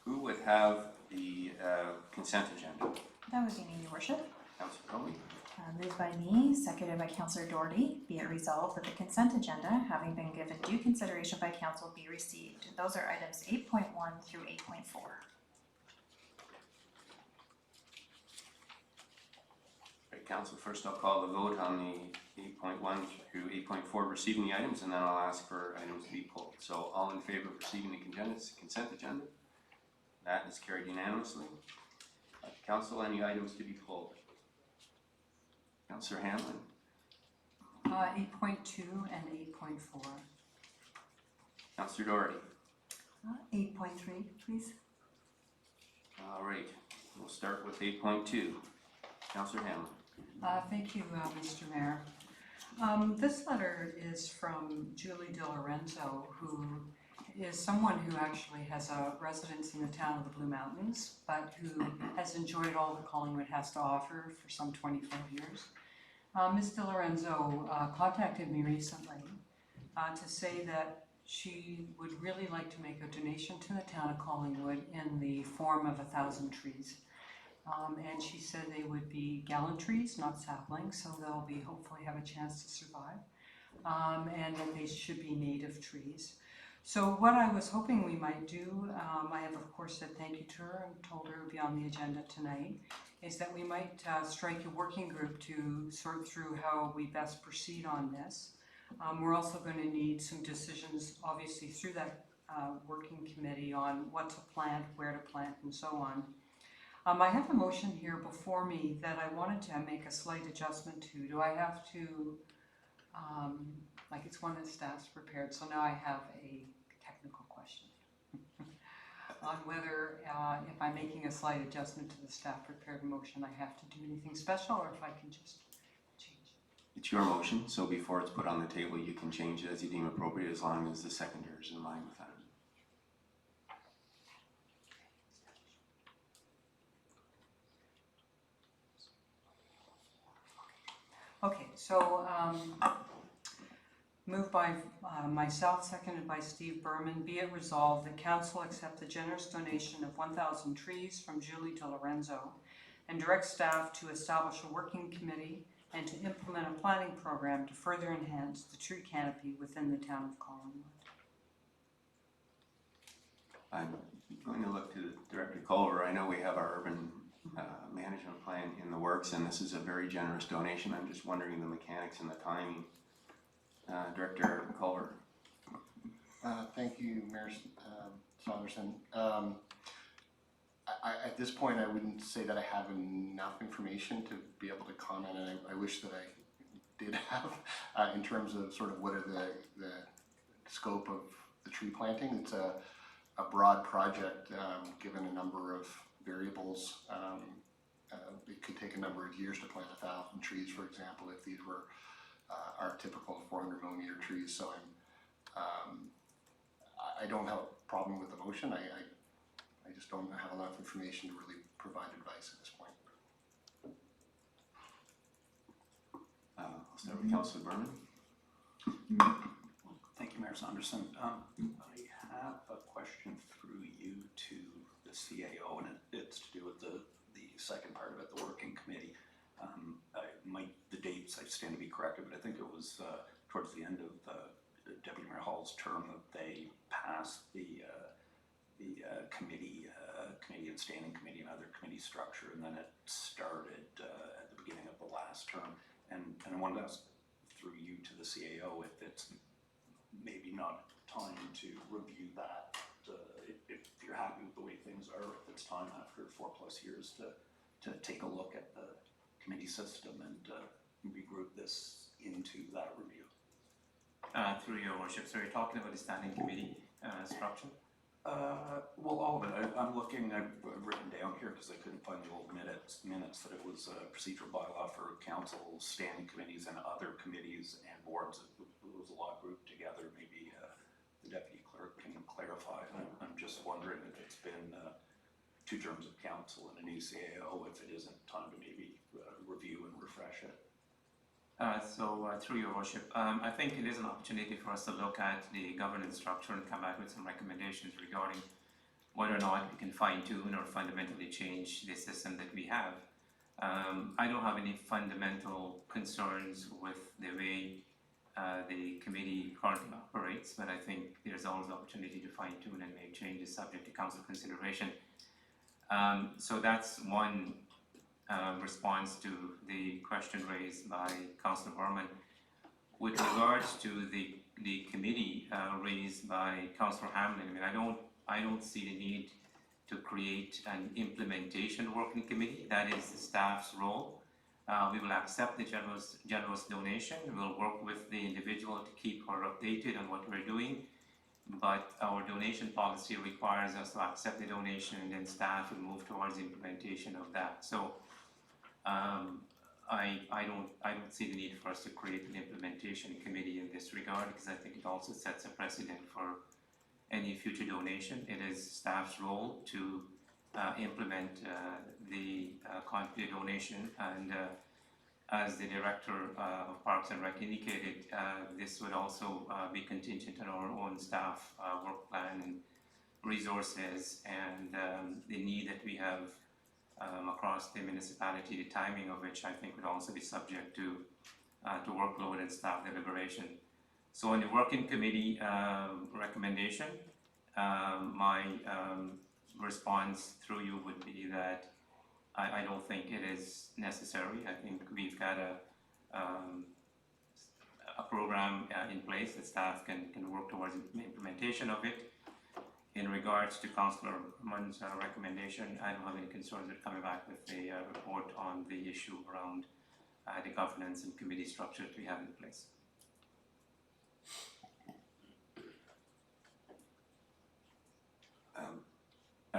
Who would have the consent agenda? That would be me, Your Worship. Councillor Crowley. Moved by me, seconded by Councillor Doherty. Be it resolved that the consent agenda, having been given due consideration by council, be received. Those are items 8.1 through 8.4. Council, first I'll call the vote on the 8.1 through 8.4 receiving the items, and then I'll ask for items to be pulled. So all in favor of receiving the consent agenda? That is carried unanimously. Council, any items to be pulled? Councillor Hanlon? 8.2 and 8.4. Councillor Doherty? 8.3, please. All right, we'll start with 8.2. Councillor Hanlon? Thank you, Mr. Mayor. This letter is from Julie DiLorenzo, who is someone who actually has a residence in the town of the Blue Mountains, but who has enjoyed all that Collingwood has to offer for some 25 years. Ms. DiLorenzo contacted me recently to say that she would really like to make a donation to the town of Collingwood in the form of 1,000 trees. And she said they would be gallant trees, not saplings, so they'll be hopefully have a chance to survive. And that they should be native trees. So what I was hoping we might do, I have of course said thank you to her and told her it would be on the agenda tonight, is that we might strike a working group to sort through how we best proceed on this. We're also going to need some decisions, obviously, through that working committee on what to plant, where to plant, and so on. I have a motion here before me that I wanted to make a slight adjustment to. Do I have to, like it's one that staff's prepared, so now I have a technical question on whether if I'm making a slight adjustment to the staff prepared motion, I have to do anything special or if I can just change. It's your motion, so before it's put on the table, you can change it as you deem appropriate as long as the seconder is in line with that. Okay, so moved by myself, seconded by Steve Berman, be it resolved that council accept the generous donation of 1,000 trees from Julie DiLorenzo and direct staff to establish a working committee and to implement a planting program to further enhance the tree canopy within the town of Collingwood. I'm going to look to Director Culver. I know we have our urban management plan in the works, and this is a very generous donation. I'm just wondering the mechanics and the timing. Director Culver. Thank you, Mayor Saunderson. At this point, I wouldn't say that I have enough information to be able to comment, and I wish that I did have in terms of sort of what are the scope of the tree planting. It's a broad project given a number of variables. It could take a number of years to plant 1,000 trees, for example, if these were our typical 400mm trees. So I don't have a problem with the motion. I just don't have enough information to really provide advice at this point. I'll start with Councillor Berman. Thank you, Mayor Saunderson. I have a question through you to the CAO, and it's to do with the second part of it, the working committee. The dates, I stand to be corrected, but I think it was towards the end of Deputy Mayor Hall's term that they passed the committee and standing committee and other committee structure, and then it started at the beginning of the last term. And I wanted to ask through you to the CAO if it's maybe not time to review that, if you're happy with the way things are, if it's time after 4+ years to take a look at the committee system and regroup this into that review. Through your worship, so you're talking about the standing committee structure? Well, all of it. I'm looking, I've written down here because I couldn't find the old minutes that it was a procedural bylaw for council, standing committees and other committees and boards. It was a lot grouped together. Maybe the deputy clerk can clarify. I'm just wondering if it's been 2 terms of council and a new CAO, if it isn't time to maybe review and refresh it. Through your worship, I think it is an opportunity for us to look at the governance structure and come back with some recommendations regarding whether or not we can fine-tune or fundamentally change the system that we have. I don't have any fundamental concerns with the way the committee currently operates, but I think there's always an opportunity to fine-tune and make changes subject to council consideration. So that's one response to the question raised by Councillor Berman. With regards to the committee raised by Councillor Hamlin, I mean, I don't see the need to create an implementation working committee. That is the staff's role. We will accept the generous donation. We'll work with the individual to keep her updated on what we're doing. But our donation policy requires us to accept the donation and then staff will move towards the implementation of that. So I don't see the need for us to create an implementation committee in this regard, because I think it also sets a precedent for any future donation. It is staff's role to implement the contributed donation, and as the Director of Parks and Rec indicated, this would also be contingent on our own staff work plan and resources, and the need that we have across the municipality, the timing of which I think would also be subject to workload and staff deliberation. So in the working committee recommendation, my response through you would be that I don't think it is necessary. I think we've got a program in place that staff can work towards the implementation of it. In regards to Councillor Munn's recommendation, I don't have any concerns with coming back with a report on the issue around the governance and committee structure that we have in place.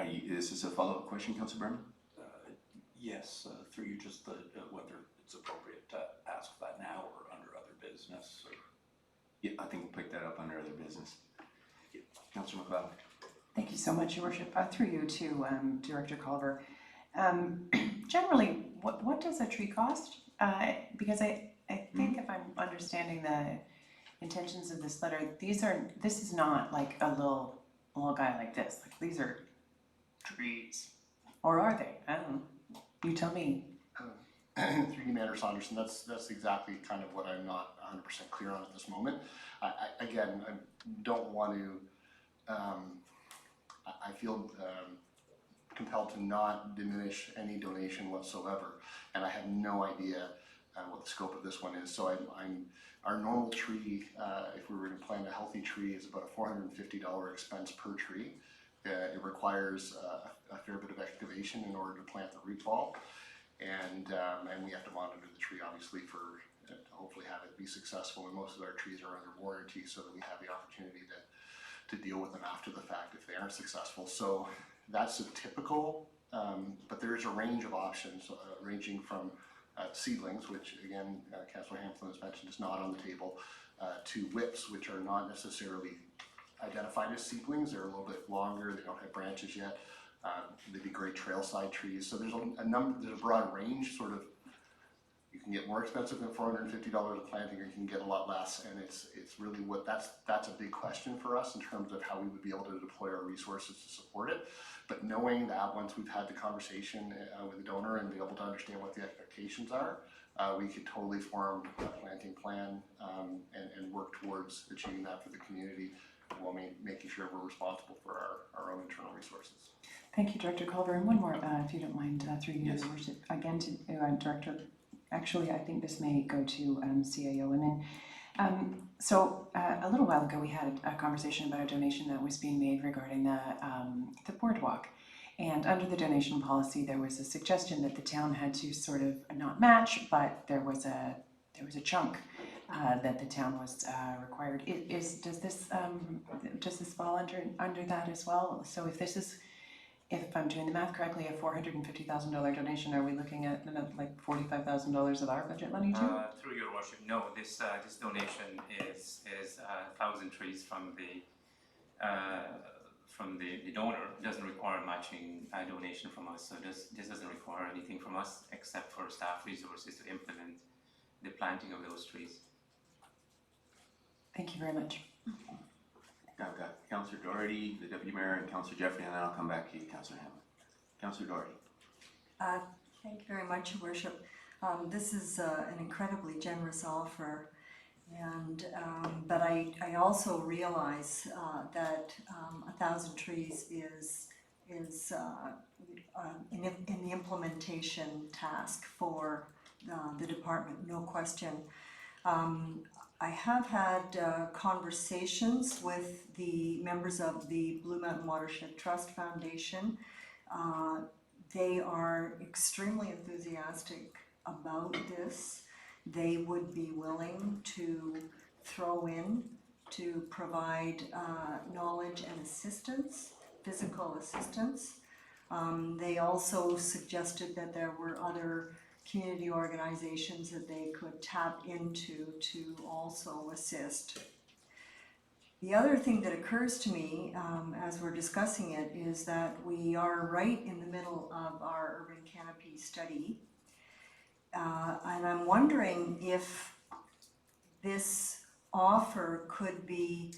Is this a follow-up question, Councillor Berman? Yes, through you, just whether it's appropriate to ask that now or under other business. Or... Yeah, I think we'll pick that up under other business. Councillor McLeod. Thank you so much, Your Worship. Through you to Director Culver. Generally, what does a tree cost? Because I think if I'm understanding the intentions of this letter, this is not like a little guy like this. Like, these are trees, or are they? I don't know. You tell me. Through you, Mayor Saunderson, that's exactly kind of what I'm not 100% clear on at this moment. I don't want to. I feel compelled to not diminish any donation whatsoever, and I have no idea what the scope of this one is. So our normal tree, if we were to plant a healthy tree, is about a $450 expense per tree. It requires a fair bit of excavation in order to plant the root ball, and we have to monitor the tree obviously to hopefully have it be successful. And most of our trees are under warranty, so that we have the opportunity to deal with them after the fact if they aren't successful. So that's a typical, but there is a range of options ranging from seedlings, which again, Councillor Hampton has mentioned is not on the table, to whips, which are not necessarily identified as seedlings. They're a little bit longer, they don't have branches yet. They'd be great trailside trees. So there's a broad range, sort of. You can get more expensive than $450 a planting, or you can get a lot less, and it's really that's a big question for us in terms of how we would be able to deploy our resources to support it. But knowing that once we've had the conversation with the donor and be able to understand what the expectations are, we could totally form a planting plan and work towards achieving that for the community, while making sure we're responsible for our own internal resources. Thank you, Director Culver. And one more, if you don't mind, through you, Yes. Your Worship. Again, to Director. Actually, I think this may go to CAO. And then, so a little while ago, we had a conversation about a donation that was being made regarding the boardwalk. And under the donation policy, there was a suggestion that the town had to sort of not match, but there was a chunk that the town was required. Does this fall under that as well? So if I'm doing the math correctly, a $450,000 donation, are we looking at like $45,000 of our budget money too? Through your worship, no. This donation is 1,000 trees from the donor. It doesn't require a matching donation from us. So this doesn't require anything from us except for staff resources to implement the planting of those trees. Thank you very much. I've got Councillor Doherty, the Deputy Mayor, and Councillor Jeffrey, and then I'll come back to you, Councillor Hamlin. Councillor Doherty. Thank you very much, Your Worship. This is an incredibly generous offer, and but I also realize that 1,000 trees is is in the implementation task for the department, no question. I have had conversations with the members of the Blue Mountain Watershed Trust Foundation. They are extremely enthusiastic about this. They would be willing to throw in to provide knowledge and assistance, physical assistance. They also suggested that there were other community organizations that they could tap into to also assist. The other thing that occurs to me as we're discussing it is that we are right in the middle of our urban canopy study. And I'm wondering if this offer could be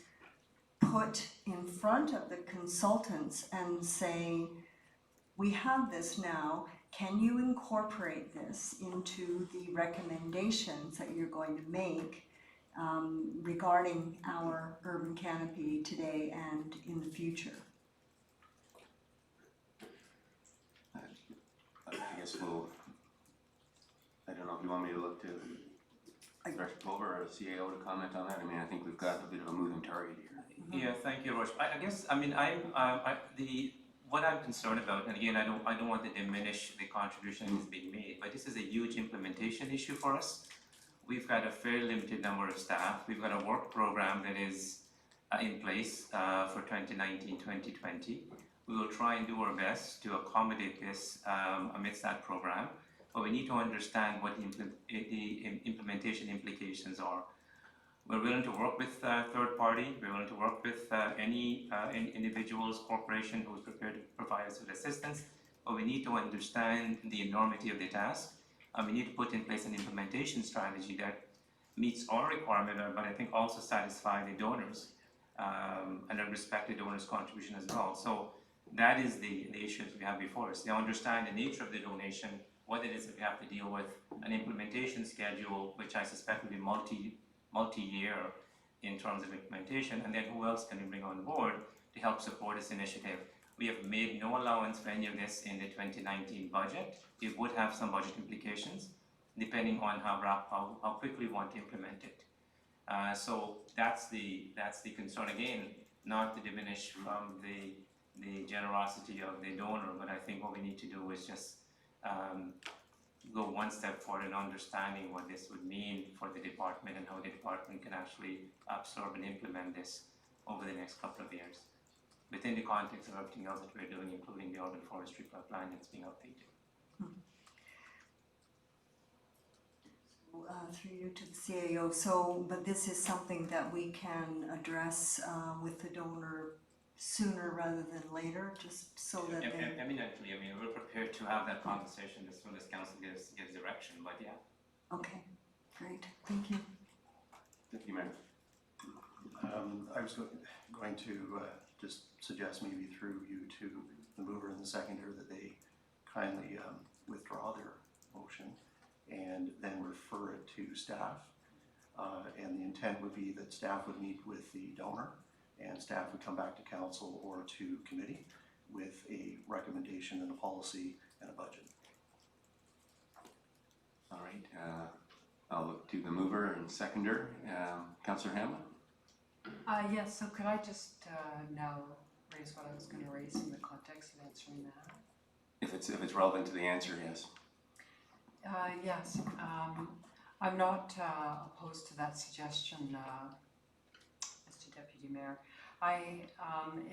put in front of the consultants and say, we have this now, can you incorporate this into the recommendations that you're going to make regarding our urban canopy today and in the future? I guess I don't know if you want me to look to Director Pulver or CAO to comment on that. I mean, I think we've got a bit of a moving target here. Yeah, thank you, Roche. I guess, I mean, what I'm concerned about, and again, I don't want to diminish the contribution that's being made, but this is a huge implementation issue for us. We've got a fairly limited number of staff. We've got a work program that is in place for 2019-2020. We will try and do our best to accommodate this amidst that program, but we need to understand what the implementation implications are. We're willing to work with third party. We're willing to work with any individuals, corporation who is prepared to provide us with assistance. But we need to understand the enormity of the task. And we need to put in place an implementation strategy that meets our requirement, but I think also satisfy the donors and respect the donors' contribution as well. So that is the issues we have before us. They understand the nature of the donation, what it is that we have to deal with, an implementation schedule, which I suspect will be multi-year in terms of implementation, and then who else can we bring on board to help support this initiative. We have made no allowance for any of this in the 2019 budget. It would have some budget implications depending on how quickly we want to implement it. So that's the concern, again, not to diminish from the generosity of the donor, but I think what we need to do is just go one step forward in understanding what this would mean for the department and how the department can actually absorb and implement this over the next couple of years within the context of everything else that we're doing, including the urban forestry plan that's being updated. Through you to the CAO, but this is something that we can address with the donor sooner rather than later, just so that they... Eminently, I mean, we're prepared to have that conversation as soon as council gives direction, but yeah. Okay, great, thank you. Thank you, Mayor. I was going to just suggest maybe through you to the mover and the seconder that they kindly withdraw their motion and then refer it to staff. And the intent would be that staff would meet with the donor and staff would come back to council or to committee with a recommendation and a policy and a budget. All right, I'll look to the mover and seconder. Councillor Hamlin? Yes, so could I just now raise what I was going to raise in the context of answering that? If it's relevant to the answer, yes. Yes, I'm not opposed to that suggestion, Mr. Deputy Mayor. I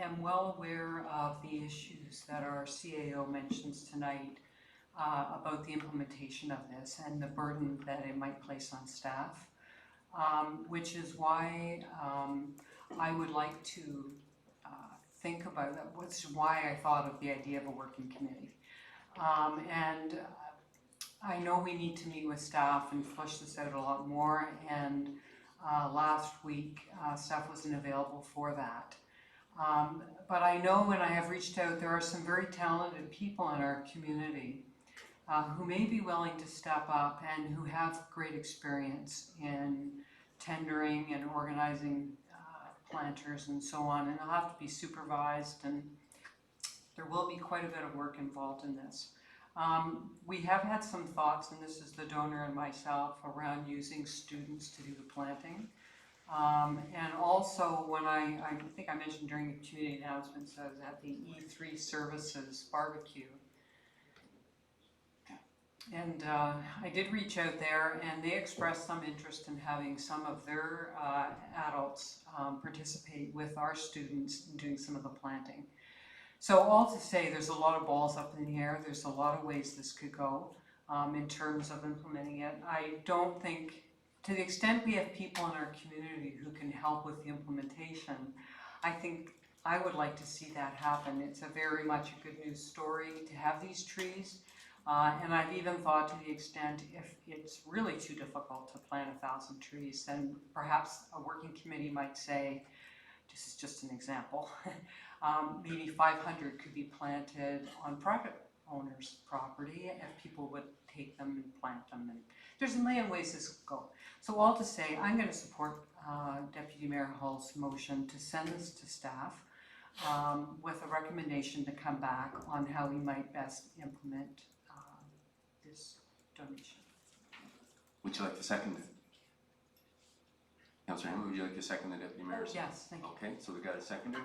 am well aware of the issues that our CAO mentions tonight about the implementation of this and the burden that it might place on staff, which is why I would like to think about that, which is why I thought of the idea of a working committee. And I know we need to meet with staff and flush this out a lot more, and last week staff wasn't available for that. But I know when I have reached out, there are some very talented people in our community who may be willing to step up and who have great experience in tendering and organizing planters and so on, and they'll have to be supervised, and There will be quite a bit of work involved in this. We have had some thoughts, and this is the donor and myself, around using students to do the planting. And also when I think I mentioned during the community announcements, I was at the E3 Services barbecue. And I did reach out there, and they expressed some interest in having some of their adults participate with our students in doing some of the planting. So all to say, there's a lot of balls up in the air. There's a lot of ways this could go in terms of implementing it. I don't think, to the extent we have people in our community who can help with the implementation, I think I would like to see that happen. It's a very much a good news story to have these trees. And I've even thought, to the extent if it's really too difficult to plant 1,000 trees, then perhaps a working committee might say, this is just an example, maybe 500 could be planted on private owners' property if people would take them and plant them. And there's a million ways this could go. So all to say, I'm going to support Deputy Mayor Hull's motion to send this to staff with a recommendation to come back on how we might best implement this donation. Would you like to second it? Councillor Hammond, would you like to second the Deputy Mayor's? Yes, thank you. Okay, so we got a seconder.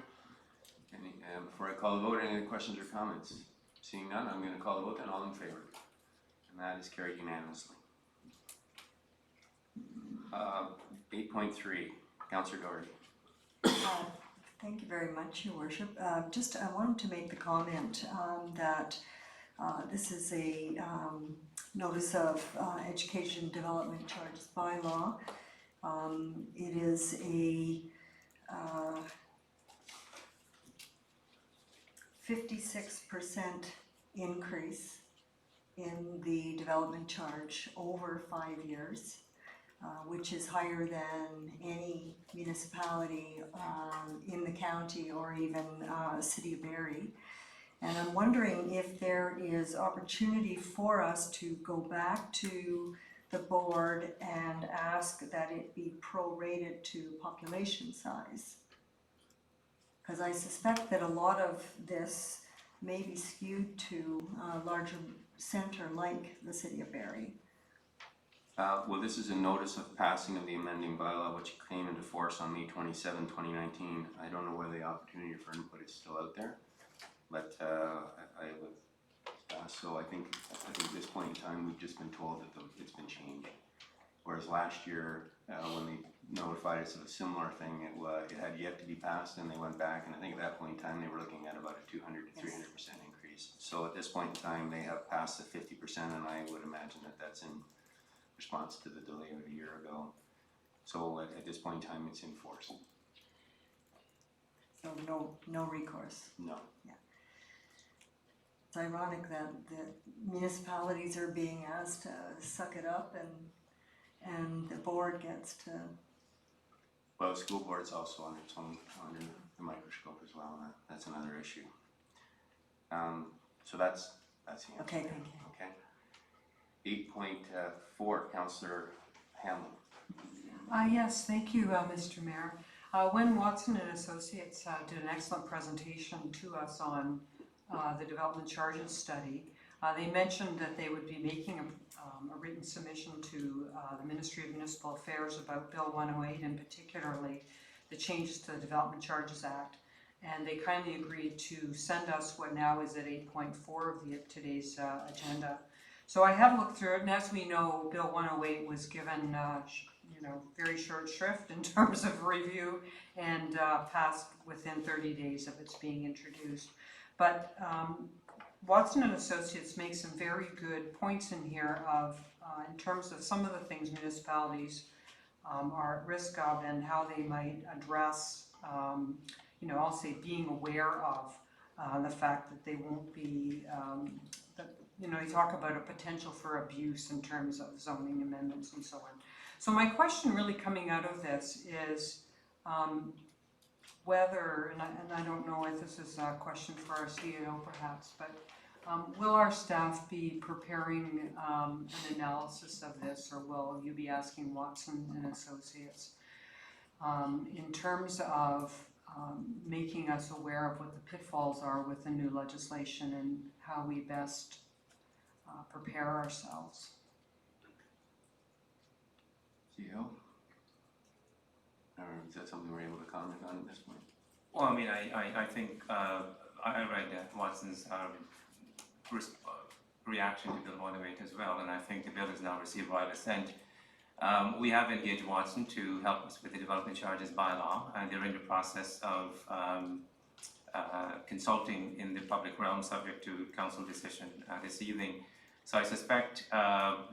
Before I call the vote, any questions or comments? Seeing none, I'm going to call the vote then. All in favor? And that is carried unanimously. 8.3, Councillor Doherty. Thank you very much, Your Worship. I wanted to make the comment that this is a notice of education development charges bylaw. It is a 56% increase in the development charge over 5 years, which is higher than any municipality in the county or even City of Barrie. And I'm wondering if there is opportunity for us to go back to the board and ask that it be prorated to population size. Because I suspect that a lot of this may be skewed to a larger centre like the City of Barrie. Well, this is a notice of passing of the amending bylaw, which came into force on May 27, 2019. I don't know whether the opportunity for input is still out there, but I would. So I think at this point in time, we've just been told that it's been changed. Whereas last year, when they notified us of a similar thing, it had yet to be passed, and they went back, and I think at that point in time, they were looking at about a 200 to 300% increase. So at this point in time, they have passed the 50%, and I would imagine that that's in response to the delay of a year ago. So at this point in time, it's in force. So no recourse. No. Yeah. It's ironic that the municipalities are being asked to suck it up and the board gets to. Well, the school board's also on its own, under the microscope as well, and that's another issue. So that's the answer. Okay, thank you. Okay. 8.4, Councillor Hamlin. Yes, thank you, Mr. Mayor. When Watson and Associates did an excellent presentation to us on the development charges study, they mentioned that they would be making a written submission to the Ministry of Municipal Affairs about Bill 108, and particularly the changes to the Development Charges Act. And they kindly agreed to send us what now is at 8.4 of today's agenda. So I have looked through it, and as we know, Bill 108 was given very short shrift in terms of review and passed within 30 days of its being introduced. But Watson and Associates make some very good points in here of in terms of some of the things municipalities are at risk of and how they might address, I'll say being aware of the fact that they won't be, they talk about a potential for abuse in terms of zoning amendments and so on. So my question really coming out of this is whether, and I don't know if this is a question for our CEO perhaps, but will our staff be preparing an analysis of this, or will you be asking Watson and Associates in terms of making us aware of what the pitfalls are with the new legislation and how we best prepare ourselves. CEO? Or is that something we're able to comment on at this point? Well, I mean, I think, I read Watson's reaction to Bill 108 as well, and I think the bill has now received royal assent. We have engaged Watson to help us with the development charges bylaw, and they're in the process of consulting in the public realm subject to council decision this evening. So I suspect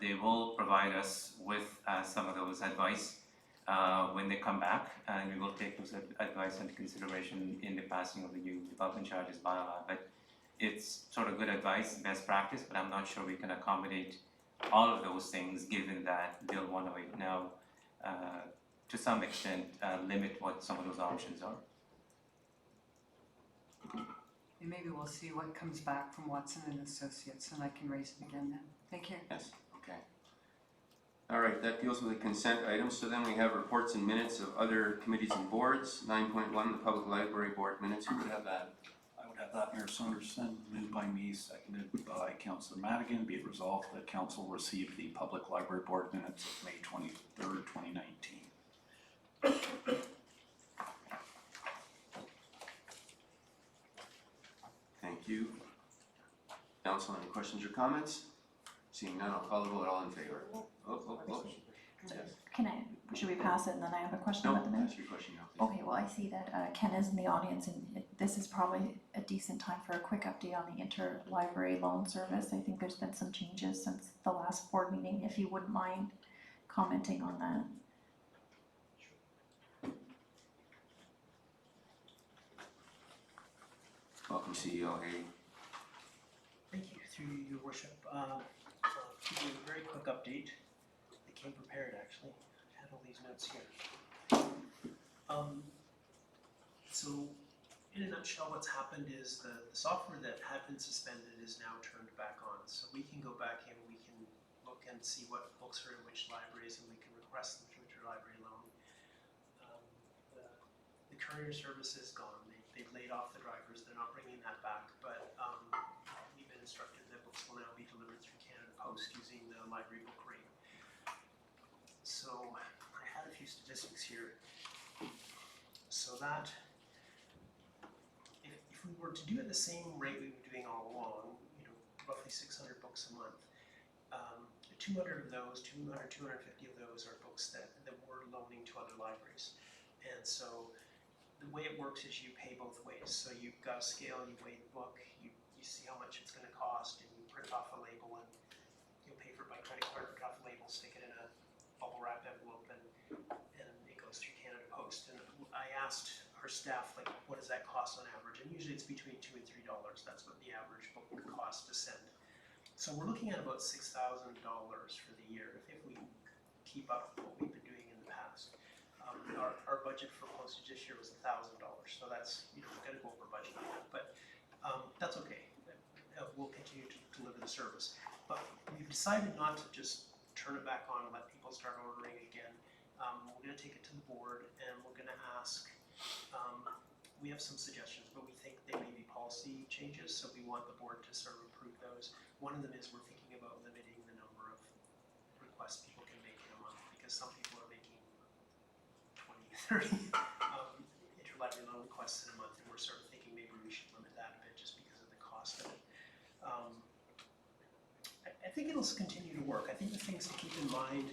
they will provide us with some of those advice when they come back, and we will take those advice into consideration in the passing of the new development charges bylaw. But it's sort of good advice, best practice, but I'm not sure we can accommodate all of those things given that Bill 108 now, to some extent, limit what some of those options are. And maybe we'll see what comes back from Watson and Associates, and I can raise it again then. Thank you. Yes, okay. All right, that deals with the consent items. So then we have reports and minutes of other committees and boards. 9.1, the Public Library Board minutes. Who would have that? I would have that, Mayor Saunderson, moved by me, seconded by Councillor Madigan. Be it resolved that Council received the Public Library Board minutes of May 23rd, 2019. Thank you. Council, any questions or comments? Seeing none, I'll call the vote. All in favor? Yes. Should we pass it and then I have a question No, about the minutes? ask your question now, please. Okay, well, I see that Ken is in the audience, and this is probably a decent time for a quick update on the interlibrary loan service. I think there's been some changes since the last board meeting, if you wouldn't mind commenting on that. Welcome, CEO Hay. Thank you, through your worship. To give you a very quick update. I came prepared, actually. I had all these notes here. So, in a nutshell, what's happened is the software that had been suspended is now turned back on. So we can go back in, we can look and see what books are in which libraries, and we can request them through interlibrary loan. The courier service is gone. They've laid off the drivers. They're not bringing that back, but we've been instructed that books will now be delivered through Canada Post using the library book rate. So I had a few statistics here. So that, if we were to do it the same rate we've been doing all along, roughly 600 books a month, 200 of those, 250 of those are books that we're loaning to other libraries. And so the way it works is you pay both ways. So you've got a scale, you weigh the book, you see how much it's going to cost, and you print off a label, and you'll pay for it by credit card, print off a label, stick it in a bubble wrap envelope, and it goes through Canada Post. And I asked our staff, like, what does that cost on average? And usually it's between $2 and $3. That's what the average book would cost to send. So we're looking at about $6,000 for the year if we keep up with what we've been doing in the past. Our budget for postage this year was $1,000, so that's, we're going to go over budget on that, but that's okay. We'll continue to deliver the service. But we've decided not to just turn it back on and let people start ordering again. We're going to take it to the board, and we're going to ask, we have some suggestions, but we think they may be policy changes, so we want the board to sort of approve those. One of them is we're thinking about limiting the number of requests people can make in a month, because some people are making 20, 30 interlibrary loan requests in a month, and we're sort of thinking maybe we should limit that a bit just because of the cost of it. I think it'll continue to work. I think the things to keep in mind,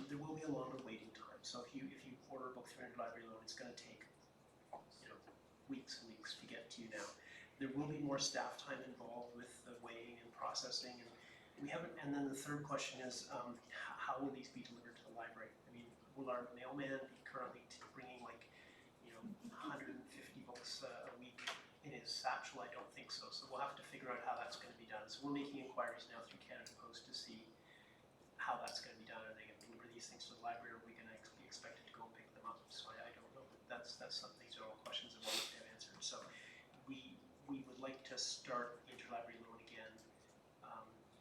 there will be a longer waiting time. So if you order a book through interlibrary loan, it's going to take weeks and weeks to get to you now. There will be more staff time involved with the weighing and processing, and we haven't. And then the third question is, how will these be delivered to the library? I mean, will our mailman be currently bringing 150 books a week in his satchel? I don't think so. So we'll have to figure out how that's going to be done. So we're making inquiries now through Canada Post to see how that's going to be done. Are they going to deliver these things to the library? Or are we going to be expected to go and pick them up? So I don't know. That's something. These are all questions that we'll have to answer. So we would like to start interlibrary loan again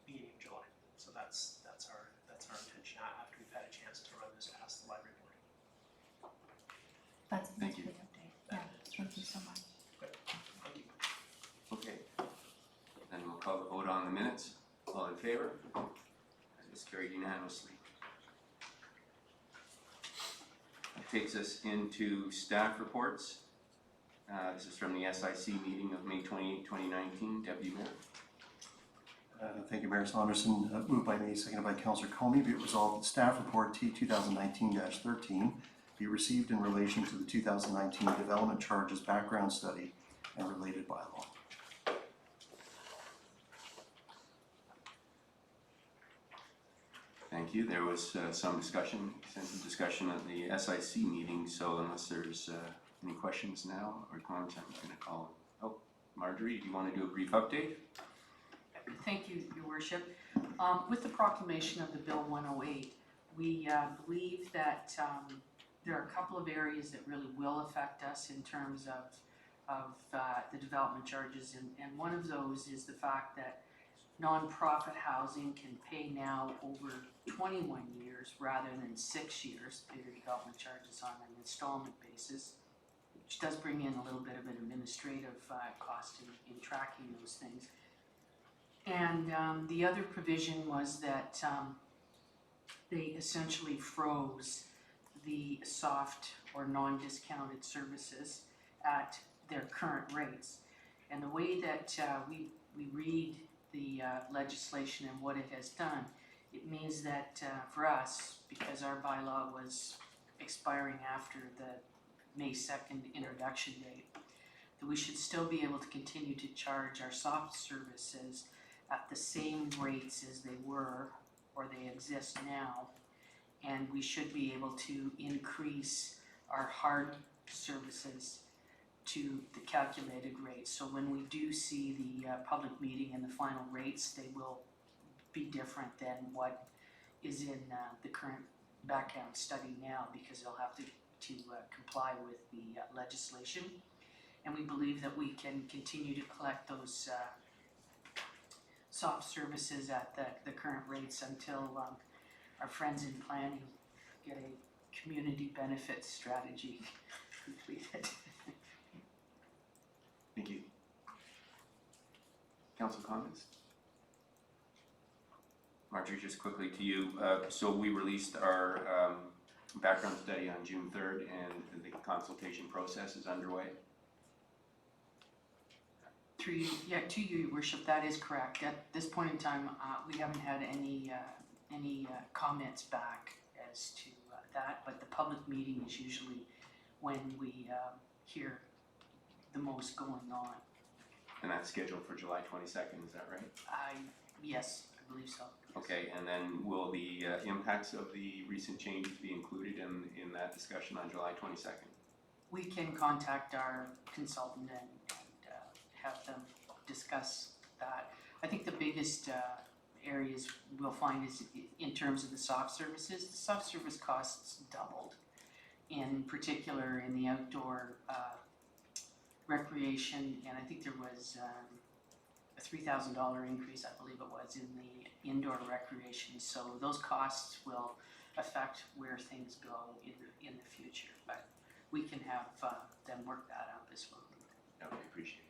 beginning of July. So that's our intention after we've had a chance to run this past the library board. That's a Thank you. good update. Yeah. favor? That is carried unanimously. That takes us into staff reports. This is from the SIC meeting of May 28, 2019. Deputy Mayor. Thank you, Mayor Saunderson. Moved by me, seconded by Councillor Comey. Be it resolved that staff report T 2019-13 be received in relation to the 2019 development charges background study and related bylaw. Thank you. There was some discussion, extensive discussion at the SIC meeting, so unless there's any questions now or comments, I'm going to call. Oh, Marjorie, do you want to do a brief update? Thank you, Your Worship. With the proclamation of the Bill 108, we believe that there are a couple of areas that really will affect us in terms of the development charges, and one of those is the fact that nonprofit housing can pay now over 21 years rather than 6 years, pay their development charges on an installment basis, which does bring in a little bit of an administrative cost in tracking those things. And the other provision was that they essentially froze the soft or non-discounted services at their current rates. And the way that we read the legislation and what it has done, it means that for us, because our bylaw was expiring after the May 2nd introduction date, that we should still be able to continue to charge our soft services at the same rates as they were or they exist now, and we should be able to increase our hard services to the calculated rates. So when we do see the public meeting and the final rates, they will be different than what is in the current background study now, because they'll have to comply with the legislation. And we believe that we can continue to collect those soft services at the current rates until our friends in planning get a community benefits strategy completed. Thank you. Council comments? Marjorie, just quickly to you. So we released our background study on June 3rd and the consultation process is underway. To you, Your Worship, that is correct. At this point in time, we haven't had any comments back as to that, but the public meeting is usually when we hear the most going on. And that's scheduled for July 22nd, is that right? Yes, I believe so. Okay, and then will the impacts of the recent changes be included in that discussion on July 22nd? We can contact our consultant and have them discuss that. I think the biggest areas we'll find is in terms of the soft services. The soft service costs doubled, in particular in the outdoor recreation, and I think there was a $3,000 increase, I believe it was, in the indoor recreation. So those costs will affect where things go in the future, but we can have them work that out as well. That would be appreciated.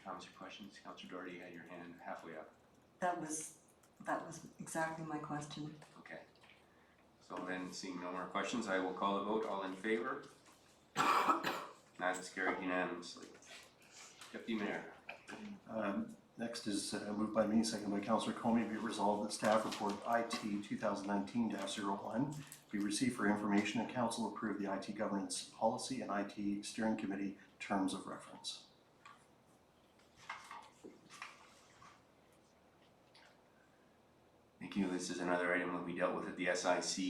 Comments or questions? Councillor Doherty, you had your hand halfway up. That was exactly my question. Okay. So then, seeing no more questions, I will call a vote. All in favor? That is carried unanimously. Deputy Mayor. Next is moved by me, seconded by Councillor Comey. Be resolved that staff report IT 2019-01 be received for information and council approve the IT governance policy and IT steering committee terms of reference. Thank you. This is another item that we dealt with at the SIC.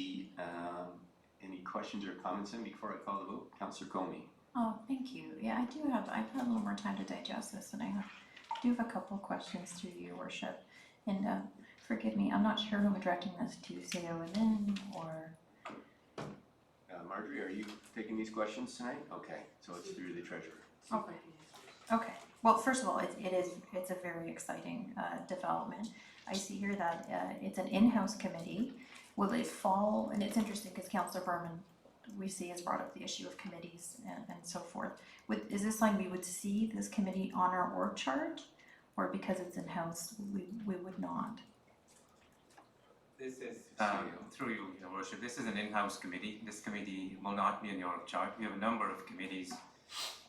Any questions or comments in before I call the vote? Councillor Comey. Oh, thank you. Yeah, I've had a little more time to digest this, and I do have a couple of questions through Your Worship. And forgive me, I'm not sure who I'm directing this to, COMN or... Marjorie, are you taking these questions tonight? Okay, so it's through the treasurer. Okay. Okay. Well, first of all, it's a very exciting development. I see here that it's an in-house committee. Will it fall, and it's interesting because Councillor Berman, we see, has brought up the issue of committees and so forth. Is this something we would see this committee on our org chart, or because it's in-house, we would not? This is, through you, Your Worship, this is an in-house committee. This committee will not be in your org chart. We have a number of committees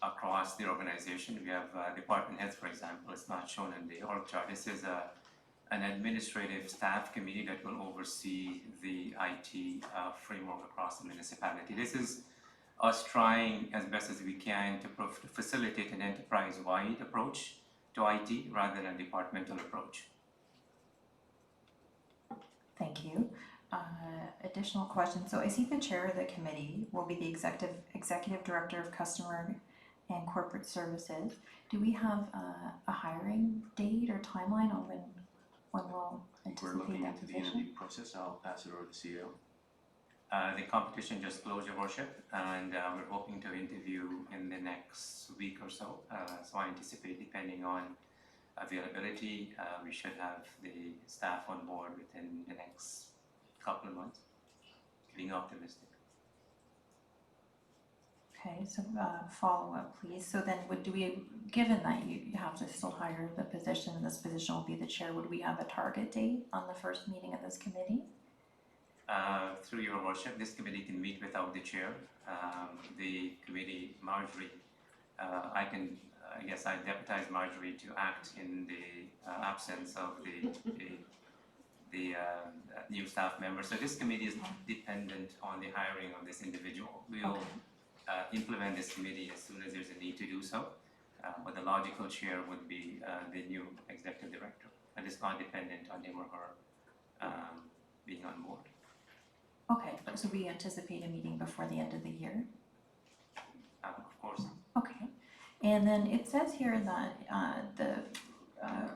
across the organization. We have department heads, for example, it's not shown in the org chart. This is an administrative staff committee that will oversee the IT framework across the municipality. This is us trying as best as we can to facilitate an enterprise-wide approach to IT rather than a departmental approach. Thank you. Additional question. So I see the chair of the committee will be the executive director of customer and corporate services. Do we have a hiring date or timeline on when we'll We're anticipate looking that into the position? interview process. I'll pass it over to the CEO. The competition just closed, Your Worship, and we're hoping to interview in the next week or so. So I anticipate, depending on availability, we should have the staff on board within the next couple of months. Being optimistic. Okay, so follow up, please. So then given that you have to still hire the position, and this position will be the chair, would we have a target date on the first meeting of this committee? Through Your Worship, this committee can meet without the chair. The committee, Marjorie, I guess I deputize Marjorie to act in the absence of the new staff member. So this committee is not dependent on the hiring of this individual. We'll implement this committee as soon as there's a need to do so. But the logical chair would be the new executive director. And it's not dependent on him or her being on board. Okay, so we anticipate a meeting before the end of the year? Of course. Okay, and then it says here that the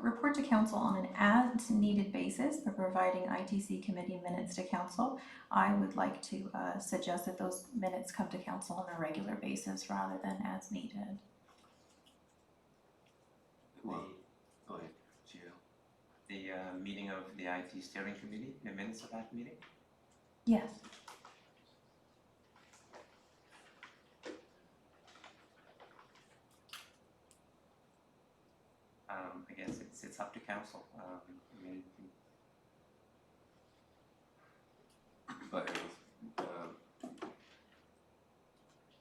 report to council on an as-needed basis for providing ITC committee minutes to council. I would like to suggest that those minutes come to council on a regular basis rather than as needed. Well, go ahead, CEO. The meeting of the IT steering committee, the minutes of that meeting? Yes. I guess it's up to council. I mean, But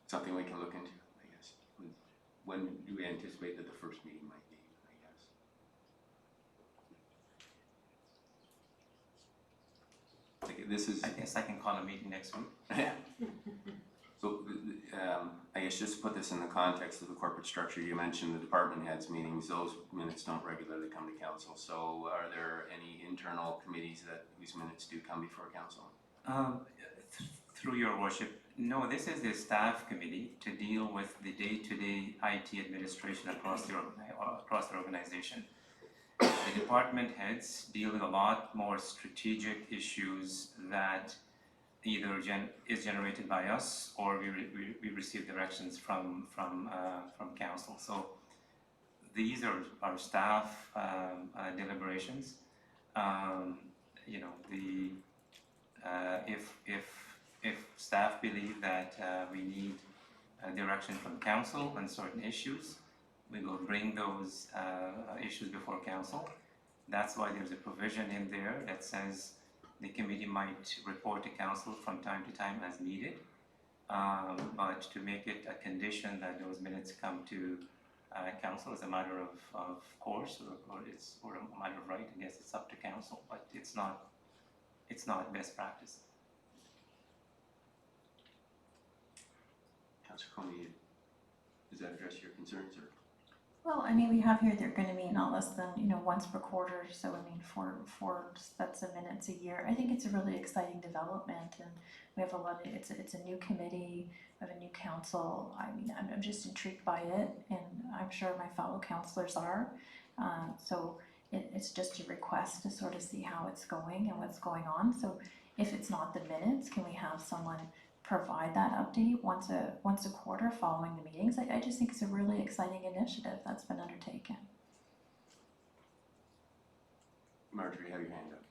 something we can look into, I guess. When do we anticipate that the first meeting might be, I guess? This is. I guess I can call a meeting next week. Yeah. So, I guess just to put this in the context of the corporate structure, you mentioned the department heads meetings, those minutes don't regularly come to council. So are there any internal committees whose minutes do come before council? Through Your Worship, no, this is the staff committee to deal with the day-to-day IT administration across the organization. The department heads deal with a lot more strategic issues that either is generated by us or we receive directions from council. So these are our staff deliberations. You know, if staff believe that we need direction from council on certain issues, we will bring those issues before council. That's why there's a provision in there that says the committee might report to council from time to time as needed, but to make it a condition that those minutes come to council as a matter of course, or a matter of right, I guess it's up to council, but it's not best practice. Councillor Coney, does that address your concerns, or? Well, I mean, we have here, they're gonna meet not less than, once per quarter, so I mean, four sets of minutes a year. I think it's a really exciting development, and we have it's a new committee, we have a new council. I mean, I'm just intrigued by it, and I'm sure my fellow councillors are. So it's just a request to sort of see how it's going and what's going on. So if it's not the minutes, can we have someone provide that update once a quarter following the meetings? I just think it's a really exciting initiative that's been undertaken. Marjorie, you have your hand up.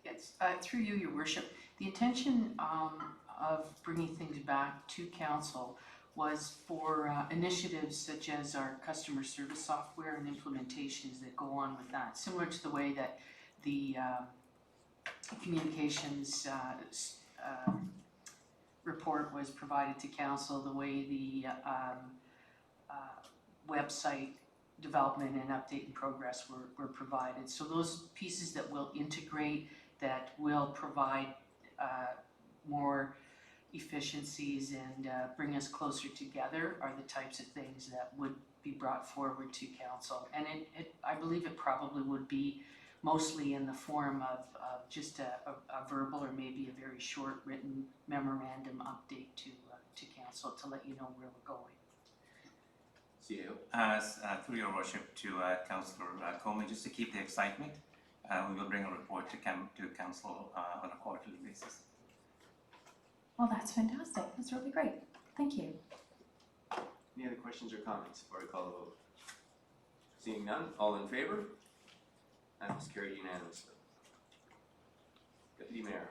Yes, through you, Your Worship, the intention of bringing things back to council was for initiatives such as our customer service software and implementations that go on with that, similar to the way that the communications report was provided to council, the way the website development and update and progress were provided. So those pieces that will integrate, that will provide more efficiencies and bring us closer together are the types of things that would be brought forward to council. And I believe it probably would be mostly in the form of just a verbal or maybe a very short written memorandum update to council to let you know where we're going. CEO. Through your worship to Councillor Comey, just to keep the excitement, we will bring a report to council on a quarterly basis. Well, that's fantastic. That's really great. Thank you. Any other questions or comments before I call the vote? Seeing none, all in favor? That is carried unanimously. Deputy Mayor.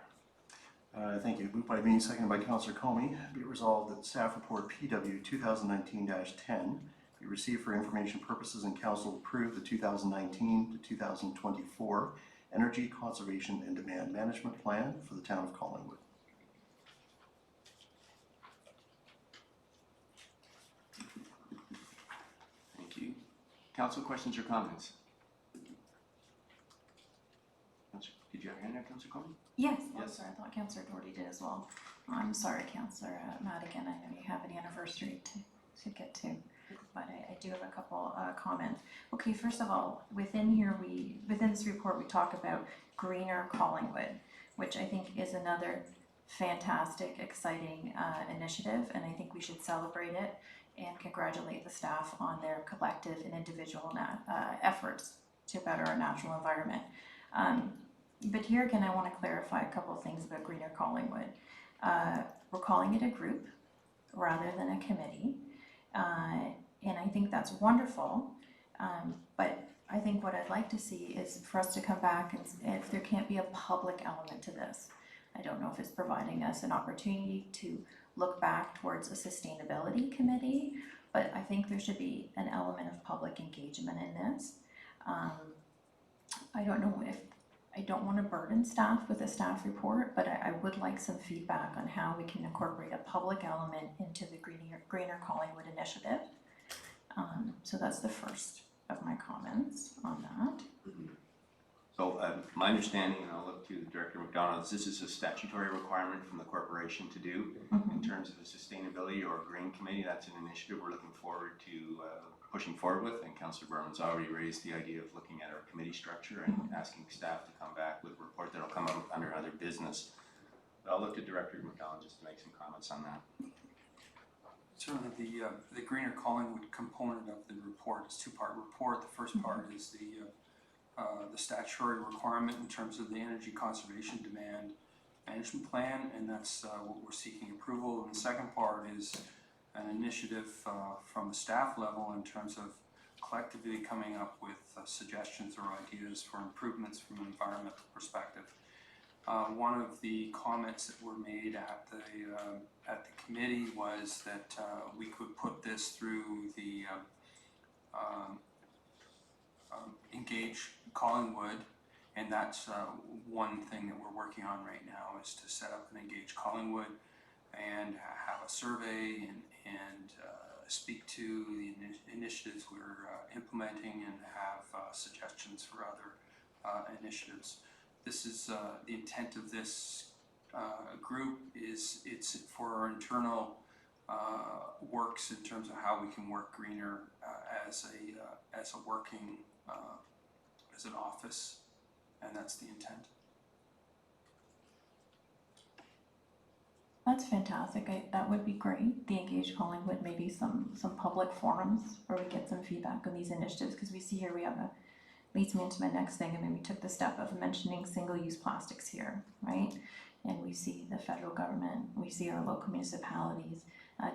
Thank you. Moved by me, seconded by Councillor Comey. Be it resolved that staff report PW 2019-10 be received for information purposes and council approve the 2019 to 2024 Energy Conservation and Demand Management Plan for the town of Collingwood. Thank you. Council, questions or comments? Did you have your hand up, Councillor Comey? Yes, Yes. sorry, I thought Councillor Doherty did as well. I'm sorry, Councillor Madigan, I know you have an anniversary to get to, but I do have a couple comments. Okay, first of all, within this report, we talk about greener Collingwood, which I think is another fantastic, exciting initiative, and I think we should celebrate it and congratulate the staff on their collective and individual efforts to better our natural environment. But here again, I want to clarify a couple of things about Greener Collingwood. We're calling it a group rather than a committee, and I think that's wonderful. But I think what I'd like to see is for us to come back and if there can't be a public element to this. I don't know if it's providing us an opportunity to look back towards a sustainability committee, but I think there should be an element of public engagement in this. I don't know if I don't want to burden staff with a staff report, but I would like some feedback on how we can incorporate a public element into the Greener Collingwood initiative. So that's the first of my comments on that. So my understanding, and I'll look to the Director McDonald, is this is a statutory requirement from the corporation to do in terms of the sustainability or green committee. That's an initiative we're looking forward to pushing forward with, and Councillor Berman's already raised the idea of looking at our committee structure and asking staff to come back with a report that'll come out under other business. But I'll look to Director McDonald just to make some comments on that. Certainly the Greener Collingwood component of the report is two-part report. The first part is the statutory requirement in terms of the energy conservation demand management plan, and that's what we're seeking approval. And the second part is an initiative from the staff level in terms of collectively coming up with suggestions or ideas for improvements from an environmental perspective. One of the comments that were made at the committee was that we could put this through the Engage Collingwood, and that's one thing that we're working on right now is to set up an Engage Collingwood and have a survey and speak to the initiatives we're implementing and have suggestions for other initiatives. This is the intent of this group is it's for our internal works in terms of how we can work greener as a working as an office, and that's the intent. That's fantastic. That would be great. The Engage Collingwood, maybe some public forums where we get some feedback on these initiatives, because we see here we have leads me into my next thing. I mean, we took the step of mentioning single-use plastics here, right? And we see the federal government, we see our local municipalities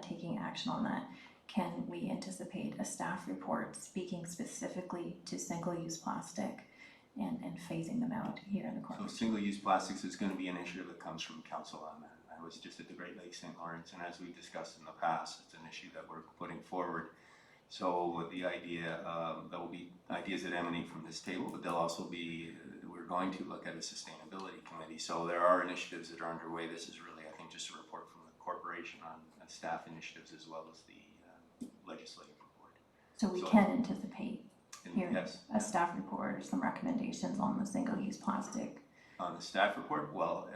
taking action on that. Can we anticipate a staff report speaking specifically to single-use plastic and phasing them out here in the So corporate. single-use plastics is gonna be an initiative that comes from council on that. I was just at the Great Lakes St. Lawrence, and as we discussed in the past, it's an issue that we're putting forward. So the idea, there will be ideas that emanate from this table, but there'll also be, we're going to look at a sustainability committee. So there are initiatives that are underway. This is really, I think, just a report from the corporation on staff initiatives as well as the legislative report. So we can anticipate hearing Yes. a staff report or some recommendations on the single-use plastic. On the staff report, well,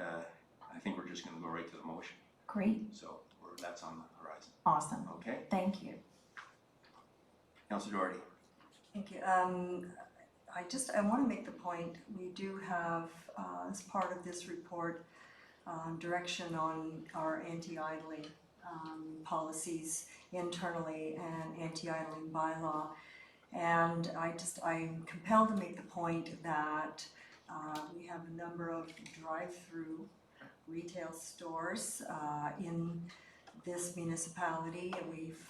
I think we're just gonna go right to the motion. Great, So that's on the horizon. awesome, Okay, thank you. Councilor Doherty. Thank you. I want to make the point, we do have, as part of this report, direction on our anti-idling policies internally and anti-idling bylaw. And I'm compelled to make the point that we have a number of drive-through retail stores in this municipality. We've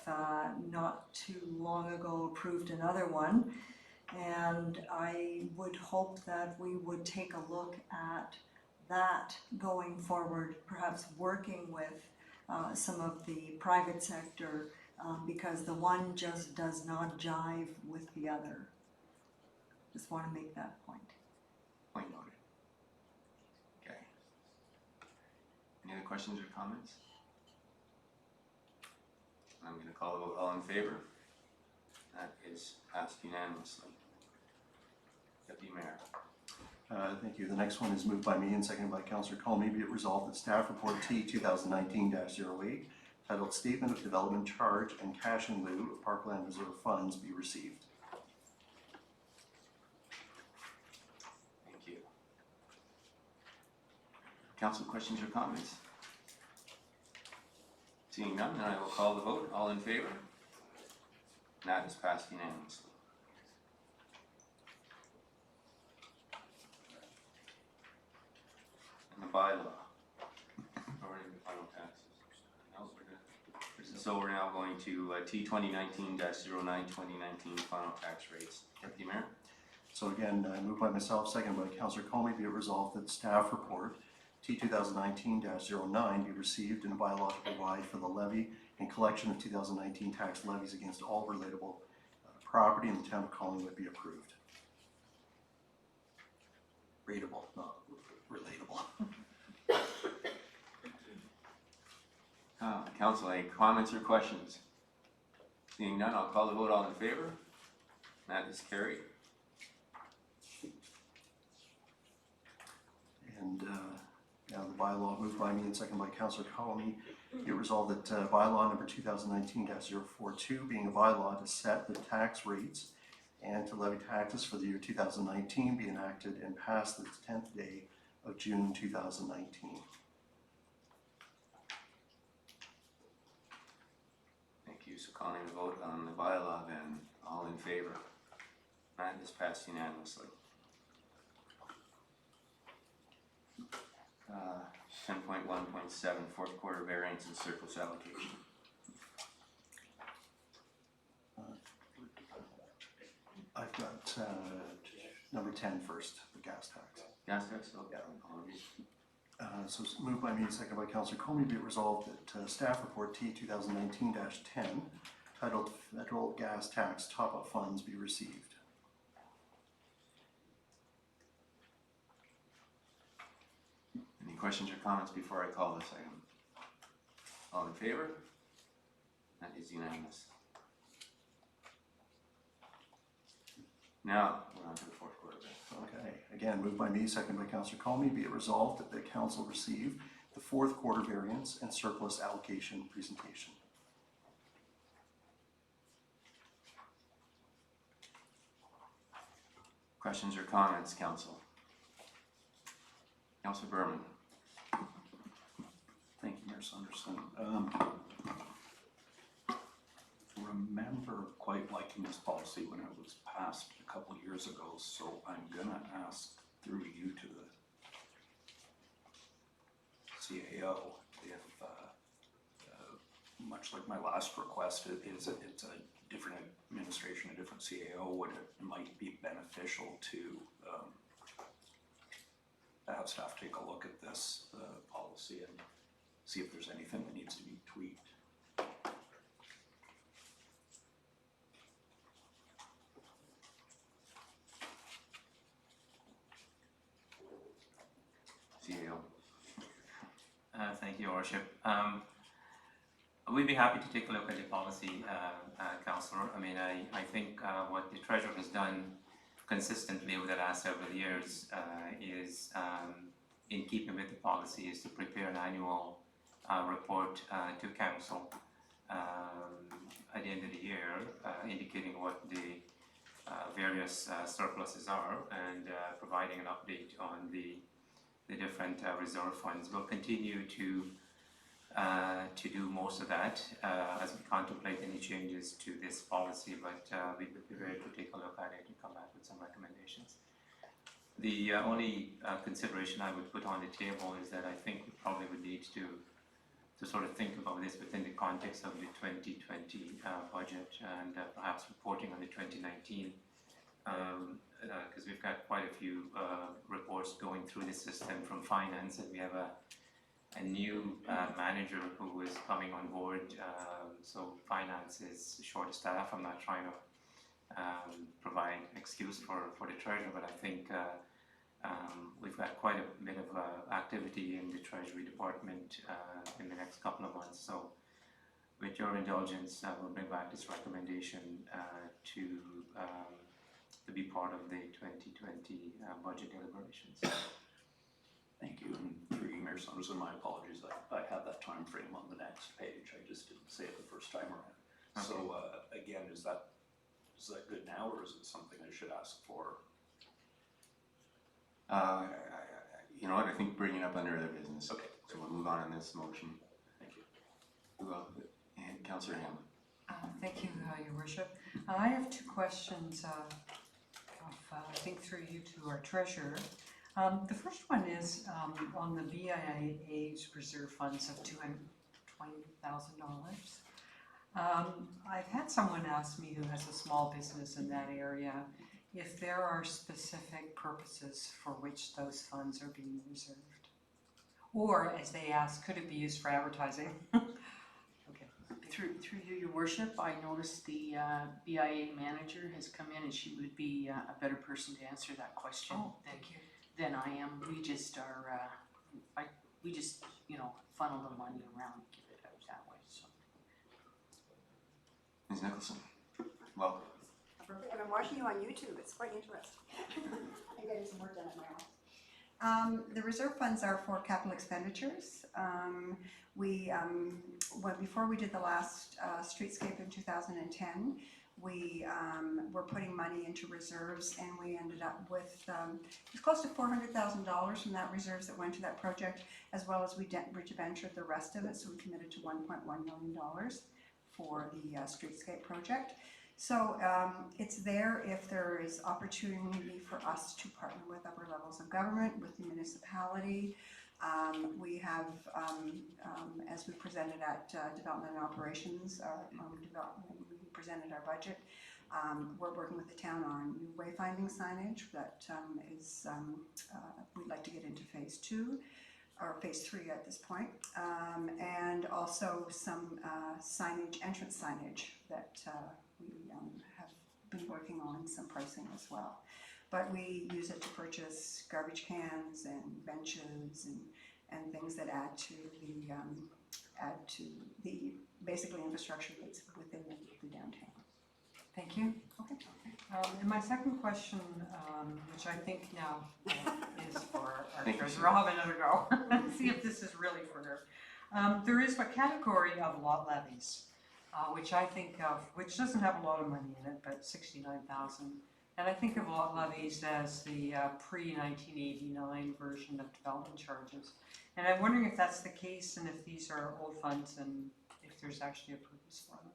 not too long ago approved another one. And I would hope that we would take a look at that going forward, perhaps working with some of the private sector, because the one just does not jive with the other. Just want to make that point. Point noted. Okay. Any other questions or comments? I'm gonna call the vote. All in favor? That is passed unanimously. Deputy Mayor. Thank you. The next one is moved by me and seconded by Councillor Colmy. Be it resolved that staff report T 2019-08, titled Statement of Development Charge and Cash in Lieu of Parkland Reserve Funds be received. Thank you. Council questions or comments? Seeing none, then I will call the vote. All in favor? That is passed unanimously. And the bylaw. Already the final taxes. No, so we're now going to T 2019-09, 2019 final tax rates. Deputy Mayor? So again, moved by myself, seconded by Councillor Colmy. Be it resolved that staff report T 2019-09 be received and a bylaw to provide for the levy and collection of 2019 tax levies against all relatable property in the town of Collingwood be approved. Rateable, not relatable. Council, any comments or questions? Seeing none, I'll call the vote. All in favor? That is carried. And now the bylaw moved by me and seconded by Councillor Colony. Be it resolved that bylaw number 2019-042 being a bylaw to set the tax rates and to levy taxes for the year 2019 be enacted and passed the 10th day of June 2019. Thank you. So calling the vote on the bylaw then. All in favor? That is passed unanimously. 10.1.7, fourth quarter variance and surplus allocation. I've got number 10 first, the gas tax. Gas tax? Oh, yeah. Apologies. So it's moved by me and seconded by Councillor Comey. Be it resolved that staff report T 2019-10 titled Federal Gas Tax Top-Up Funds be received. Any questions or comments before I call this item? All in favor? That is unanimous. Now, we're on to the fourth quarter. Okay, again, moved by me, seconded by Councillor Comey. Be it resolved that the council receive the fourth quarter variance and surplus allocation presentation. Questions or comments, council? Councillor Berman. Thank you, Mayor Saunderson. Remember quite liking this policy when it was passed a couple of years ago, so I'm gonna ask through you to the CAO if much like my last request, it's a different administration, a different CAO, would it might be beneficial to have staff take a look at this policy and see if there's anything that needs to be tweaked. CAO. Thank you, Your Worship. We'd be happy to take a look at the policy, Councillor. I mean, I think what the Treasurer has done consistently over the last several years is, in keeping with the policy, is to prepare an annual report to Council at the end of the year, indicating what the various surpluses are and providing an update on the different reserve funds. We'll continue to do most of that as we contemplate any changes to this policy, but we would be ready to take a look at it and come back with some recommendations. The only consideration I would put on the table is that I think we probably would need to sort of think about this within the context of the 2020 budget and perhaps reporting on the 2019, because we've got quite a few reports going through the system from finance, and we have a new manager who is coming on board, so finance is short of staff. I'm not trying to provide an excuse for the treasurer, but I think we've got quite a bit of activity in the Treasury Department in the next couple of months. So with your indulgence, we'll bring back this recommendation to be part of the 2020 budget deliberations. Thank you, and through you, Mayor Saunders, and my apologies, I had that time frame on the next page, I just didn't say it the first time around. Okay. So again, is that good now, or is it something I should ask for? You know what, I think bring it up under other business. Okay. So we'll move on this motion. Thank you. And Councillor Hamlin. Thank you, Your Worship. I have two questions, I think through you to our treasurer. The first one is on the BIA's reserve funds of $220,000. I've had someone ask me who has a small business in that area if there are specific purposes for which those funds are being reserved. Or, as they ask, could it be used for advertising? Okay. Through you, Your Worship, I noticed the BIA manager has come in, and she would be a better person to answer that question than I am. We just are, we just, funnel the money around and give it out that way, so. Ms. Nicholson, welcome. I've been watching you on YouTube, it's quite interesting. I'm getting some work done at my house. The reserve funds are for capital expenditures. Before we did the last streetscape in 2010, we were putting money into reserves, and we ended up with it was close to $400,000 from that reserves that went to that project, as well as we debentured the rest of it, so we committed to $1.1 million for the streetscape project. So it's there if there is opportunity for us to partner with upper levels of government, with the municipality. We have, as we presented at Development and Operations, we presented our budget. We're working with the town on new wayfinding signage that we'd like to get into phase 2 or phase 3 at this point, and also some signage, entrance signage that we have been working on some pricing as well. But we use it to purchase garbage cans and benches and things that add to the basically infrastructure that's within the downtown. Thank you. Okay. And my second question, which I think now is for our treasurer, I'll have another go. See if this is really for her. There is a category of lot levies, which I think of, which doesn't have a lot of money in it, but 69,000. And I think of lot levies as the pre-1989 version of development charges. And I'm wondering if that's the case, and if these are old funds, and if there's actually a purpose for them.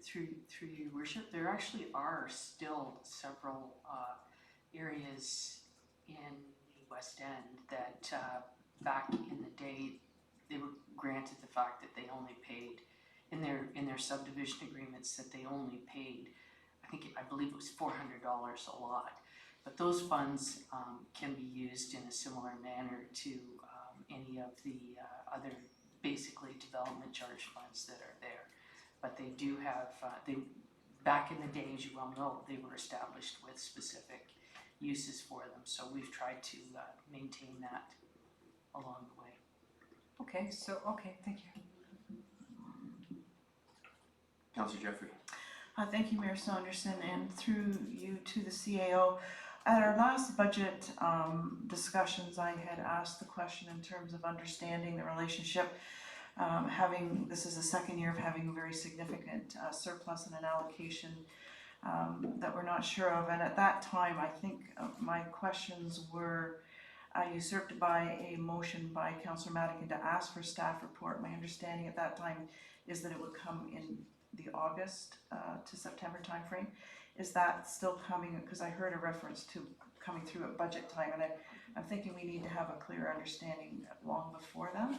Through Your Worship, there actually are still several areas in the West End that back in the day they were granted the fact that they only paid, in their subdivision agreements, that they only paid, I believe it was $400 a lot. But those funds can be used in a similar manner to any of the other basically development charge funds that are there. But they do have, back in the day, as you well know, they were established with specific uses for them. So we've tried to maintain that along the way. Okay, thank you. Councillor Jeffrey. Thank you, Mayor Saunderson, and through you to the CAO. At our last budget discussions, I had asked the question in terms of understanding the relationship. This is the second year of having a very significant surplus and an allocation that we're not sure of. And at that time, I think my questions were usurped by a motion by Councillor Madigan to ask for staff report. My understanding at that time is that it would come in the August to September timeframe. Is that still coming? Because I heard a reference to coming through at budget time, and I'm thinking we need to have a clear understanding long before that.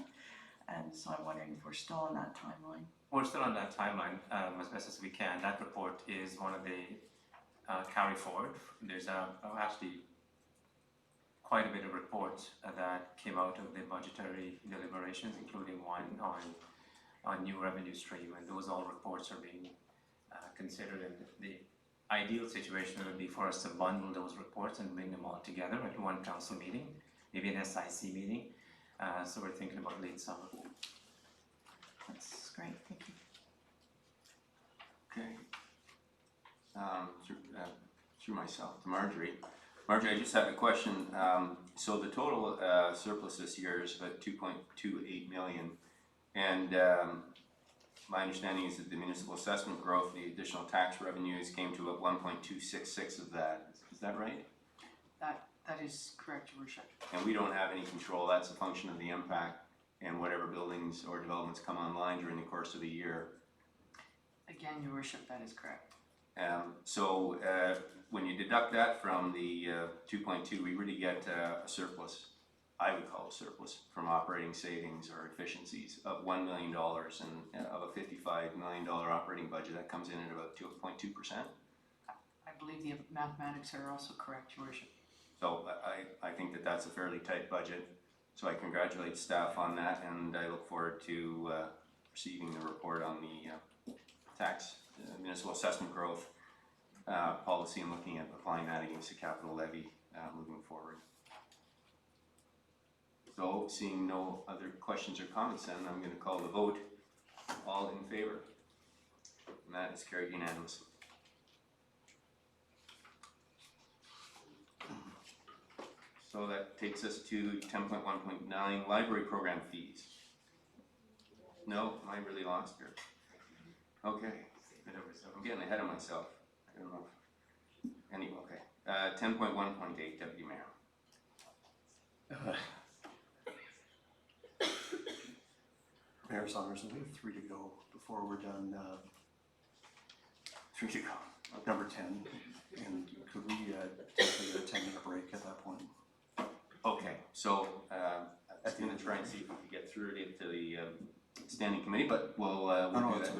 And so I'm wondering if we're still on that timeline. We're still on that timeline as best as we can. That report is one of the carry forward. There's actually quite a bit of reports that came out of the budgetary deliberations, including one on new revenue stream, and those all reports are being considered. And the ideal situation would be for us to bundle those reports and bring them all together at one council meeting, maybe an SIC meeting. So we're thinking about late summer. That's great, thank you. Okay. Through myself to Marjorie. Marjorie, I just have a question. So the total surplus this year is about 2.28 million. And my understanding is that the municipal assessment growth, the additional tax revenues came to about 1.266 of that. Is that right? That is correct, Your Worship. And we don't have any control. That's a function of the impact and whatever buildings or developments come online during the course of the year. Again, Your Worship, that is correct. So when you deduct that from the 2.2, we really get a surplus. I would call a surplus from operating savings or efficiencies of $1 million, and of a $55 million operating budget, that comes in at about 2.2%. I believe the mathematics are also correct, Your Worship. So I think that that's a fairly tight budget. So I congratulate staff on that, and I look forward to receiving the report on the tax municipal assessment growth policy and looking at applying that against the capital levy moving forward. So, seeing no other questions or comments, then I'm going to call the vote. All in favor? And that is carried unanimously. So that takes us to 10.1.9 library program fees. No, I really lost here. Okay, I'm getting ahead of myself. I don't know. Anyway, okay. 10.1.8, Deputy Mayor. Mayor Saunderson, we have 3 to go before we're done. 3 to go. Number 10, and could we potentially get a 10-minute break at that point? Okay, so I'm going to try and see if we can get through it to the standing committee, but we'll do that.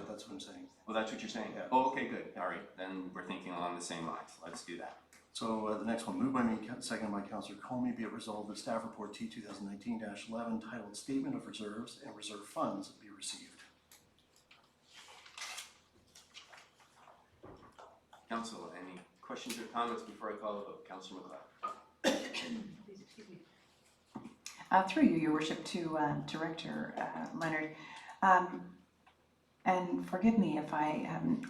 That's what I'm saying. Well, that's what you're saying? Yeah. Oh, okay, good. All right, then we're thinking along the same lines. Let's do that. So the next one, moved by me, seconded by Councillor Comey, be it resolved that staff report T 2019-11 titled Statement of Reserves and Reserve Funds be received. Council, any questions or comments before I call the vote? Councillor McLeod. Through you, Your Worship, to Director Leonard. And forgive me if I haven't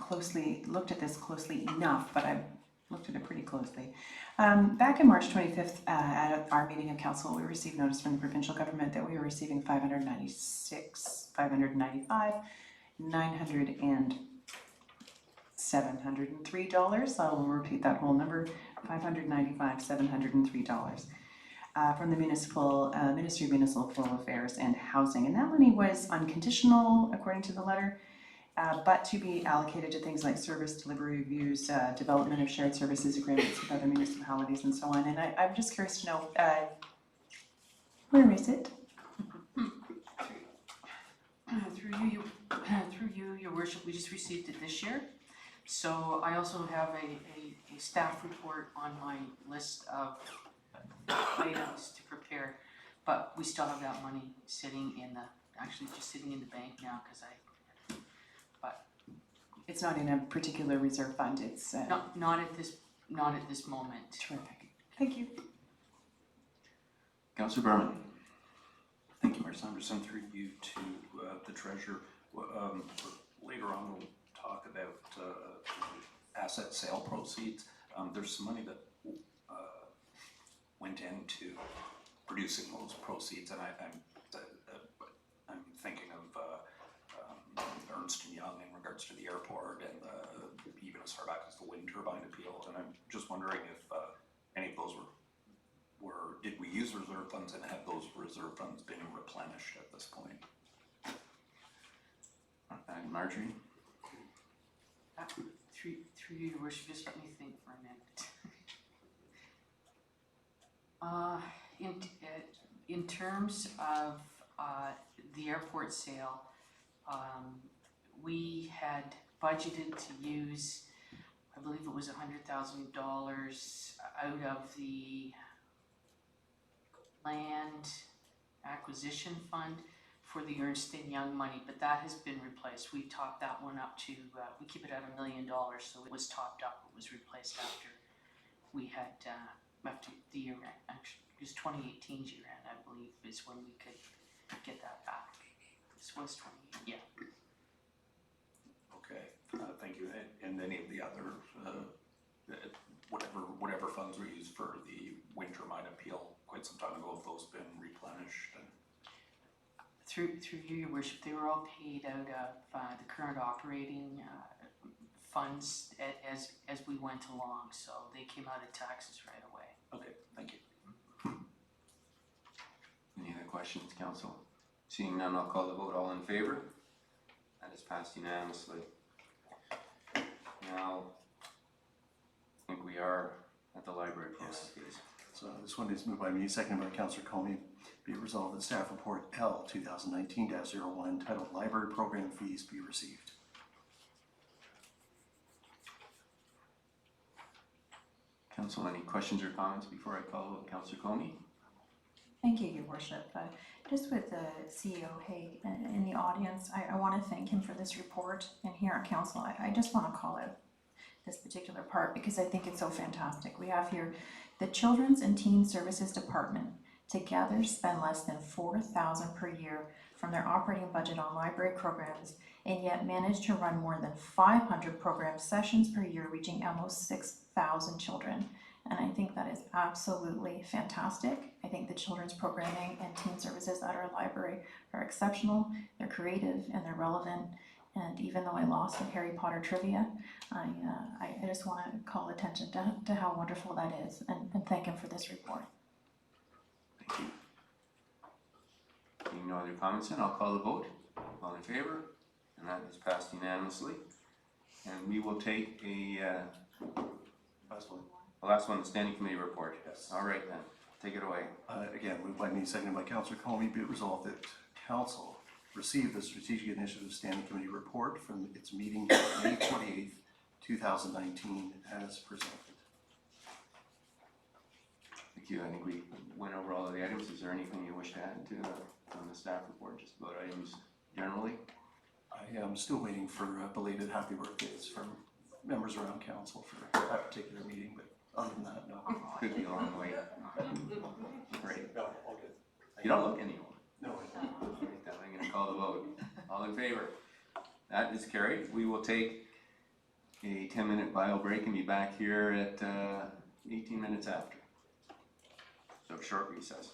looked at this closely enough, but I've looked at it pretty closely. Back in March 25th, at our meeting of council, we received notice from the provincial government that we were receiving $703. I'll repeat that whole number, $703 from the Ministry of Municipal Affairs and Housing. And that money was unconditional, according to the letter, but to be allocated to things like service delivery reviews, development of shared services agreements with other municipalities and so on. And I'm just curious to know, where is it? Your Worship, we just received it this year. So I also have a staff report on my list of items to prepare. But we still have that money sitting in the, actually just sitting in the bank now, because It's not in a particular reserve fund, it's, not at this moment. terrific. Thank you. Councillor Berman. Thank you, Mayor Sanderson, through you to the treasurer. Later on, we'll talk about asset sale proceeds. There's some money that went into producing those proceeds, and I'm thinking of Ernst & Young in regards to the airport and even as far back as the wind turbine appeal, and I'm just wondering if any of those did we use reserve funds, and have those reserve funds been replenished at this point? Marjorie? Through you, Your Worship, just let me think for a minute. In terms of the airport sale, we had budgeted to use, I believe it was $100,000 out of the land acquisition fund for the Ernst & Young money, but that has been replaced. We topped that one up to, we keep it at $1 million, so it was topped up, it was replaced after we had, after the year end, actually, it was 2018's year end, I believe, is when we could get that back. This was 20, yeah. Okay, thank you. And any of the other, whatever funds were used for the wind turbine appeal quite some time ago, have those been replenished? And Through you, Your Worship, they were all paid out of the current operating funds as we went along, so they came out of taxes right away. okay, thank you. Any other questions, council? Seeing none, I'll call the vote. All in favor? That is passed unanimously. Now, I think we are at the library process, please. So this one is moved by me, seconded by Councillor Comey. Be it resolved that staff report L 2019-01 titled Library Program Fees be received. Council, any questions or comments before I call Councillor Comey? Thank you, Your Worship. Just with the CEO Haig in the audience, I want to thank him for this report, and here at council, I just want to call out this particular part because I think it's so fantastic. We have here the Children's and Teen Services Department together spend less than $4,000 per year from their operating budget on library programs, and yet manage to run more than 500 program sessions per year, reaching almost 6,000 children. And I think that is absolutely fantastic. I think the children's programming and teen services at our library are exceptional, they're creative, and they're relevant. And even though I lost the Harry Potter trivia, I just want to call attention to how wonderful that is, and thank him for this report. Thank you. Seeing no other comments, then I'll call the vote. All in favor? And that is passed unanimously. And we will take a Last one. the last one, the standing committee report. Yes. All right then, take it away. Again, moved by me, seconded by Councillor Comey. Be it resolved that council receive the Strategic Initiative Standing Committee report from its meeting May 28th, 2019 as presented. Thank you. I think we went over all of the items. Is there anything you wish to add to on the staff report, just about items generally? I am still waiting for belated happy birthdays from members around council for that particular meeting, but other than that, no. Could be a long way. Great. No, all good. You don't look any older. No, I don't. Right, then I'm gonna call the vote. All in favor? That is carried. We will take a 10-minute bio break and be back here at 18 minutes after. So short recess.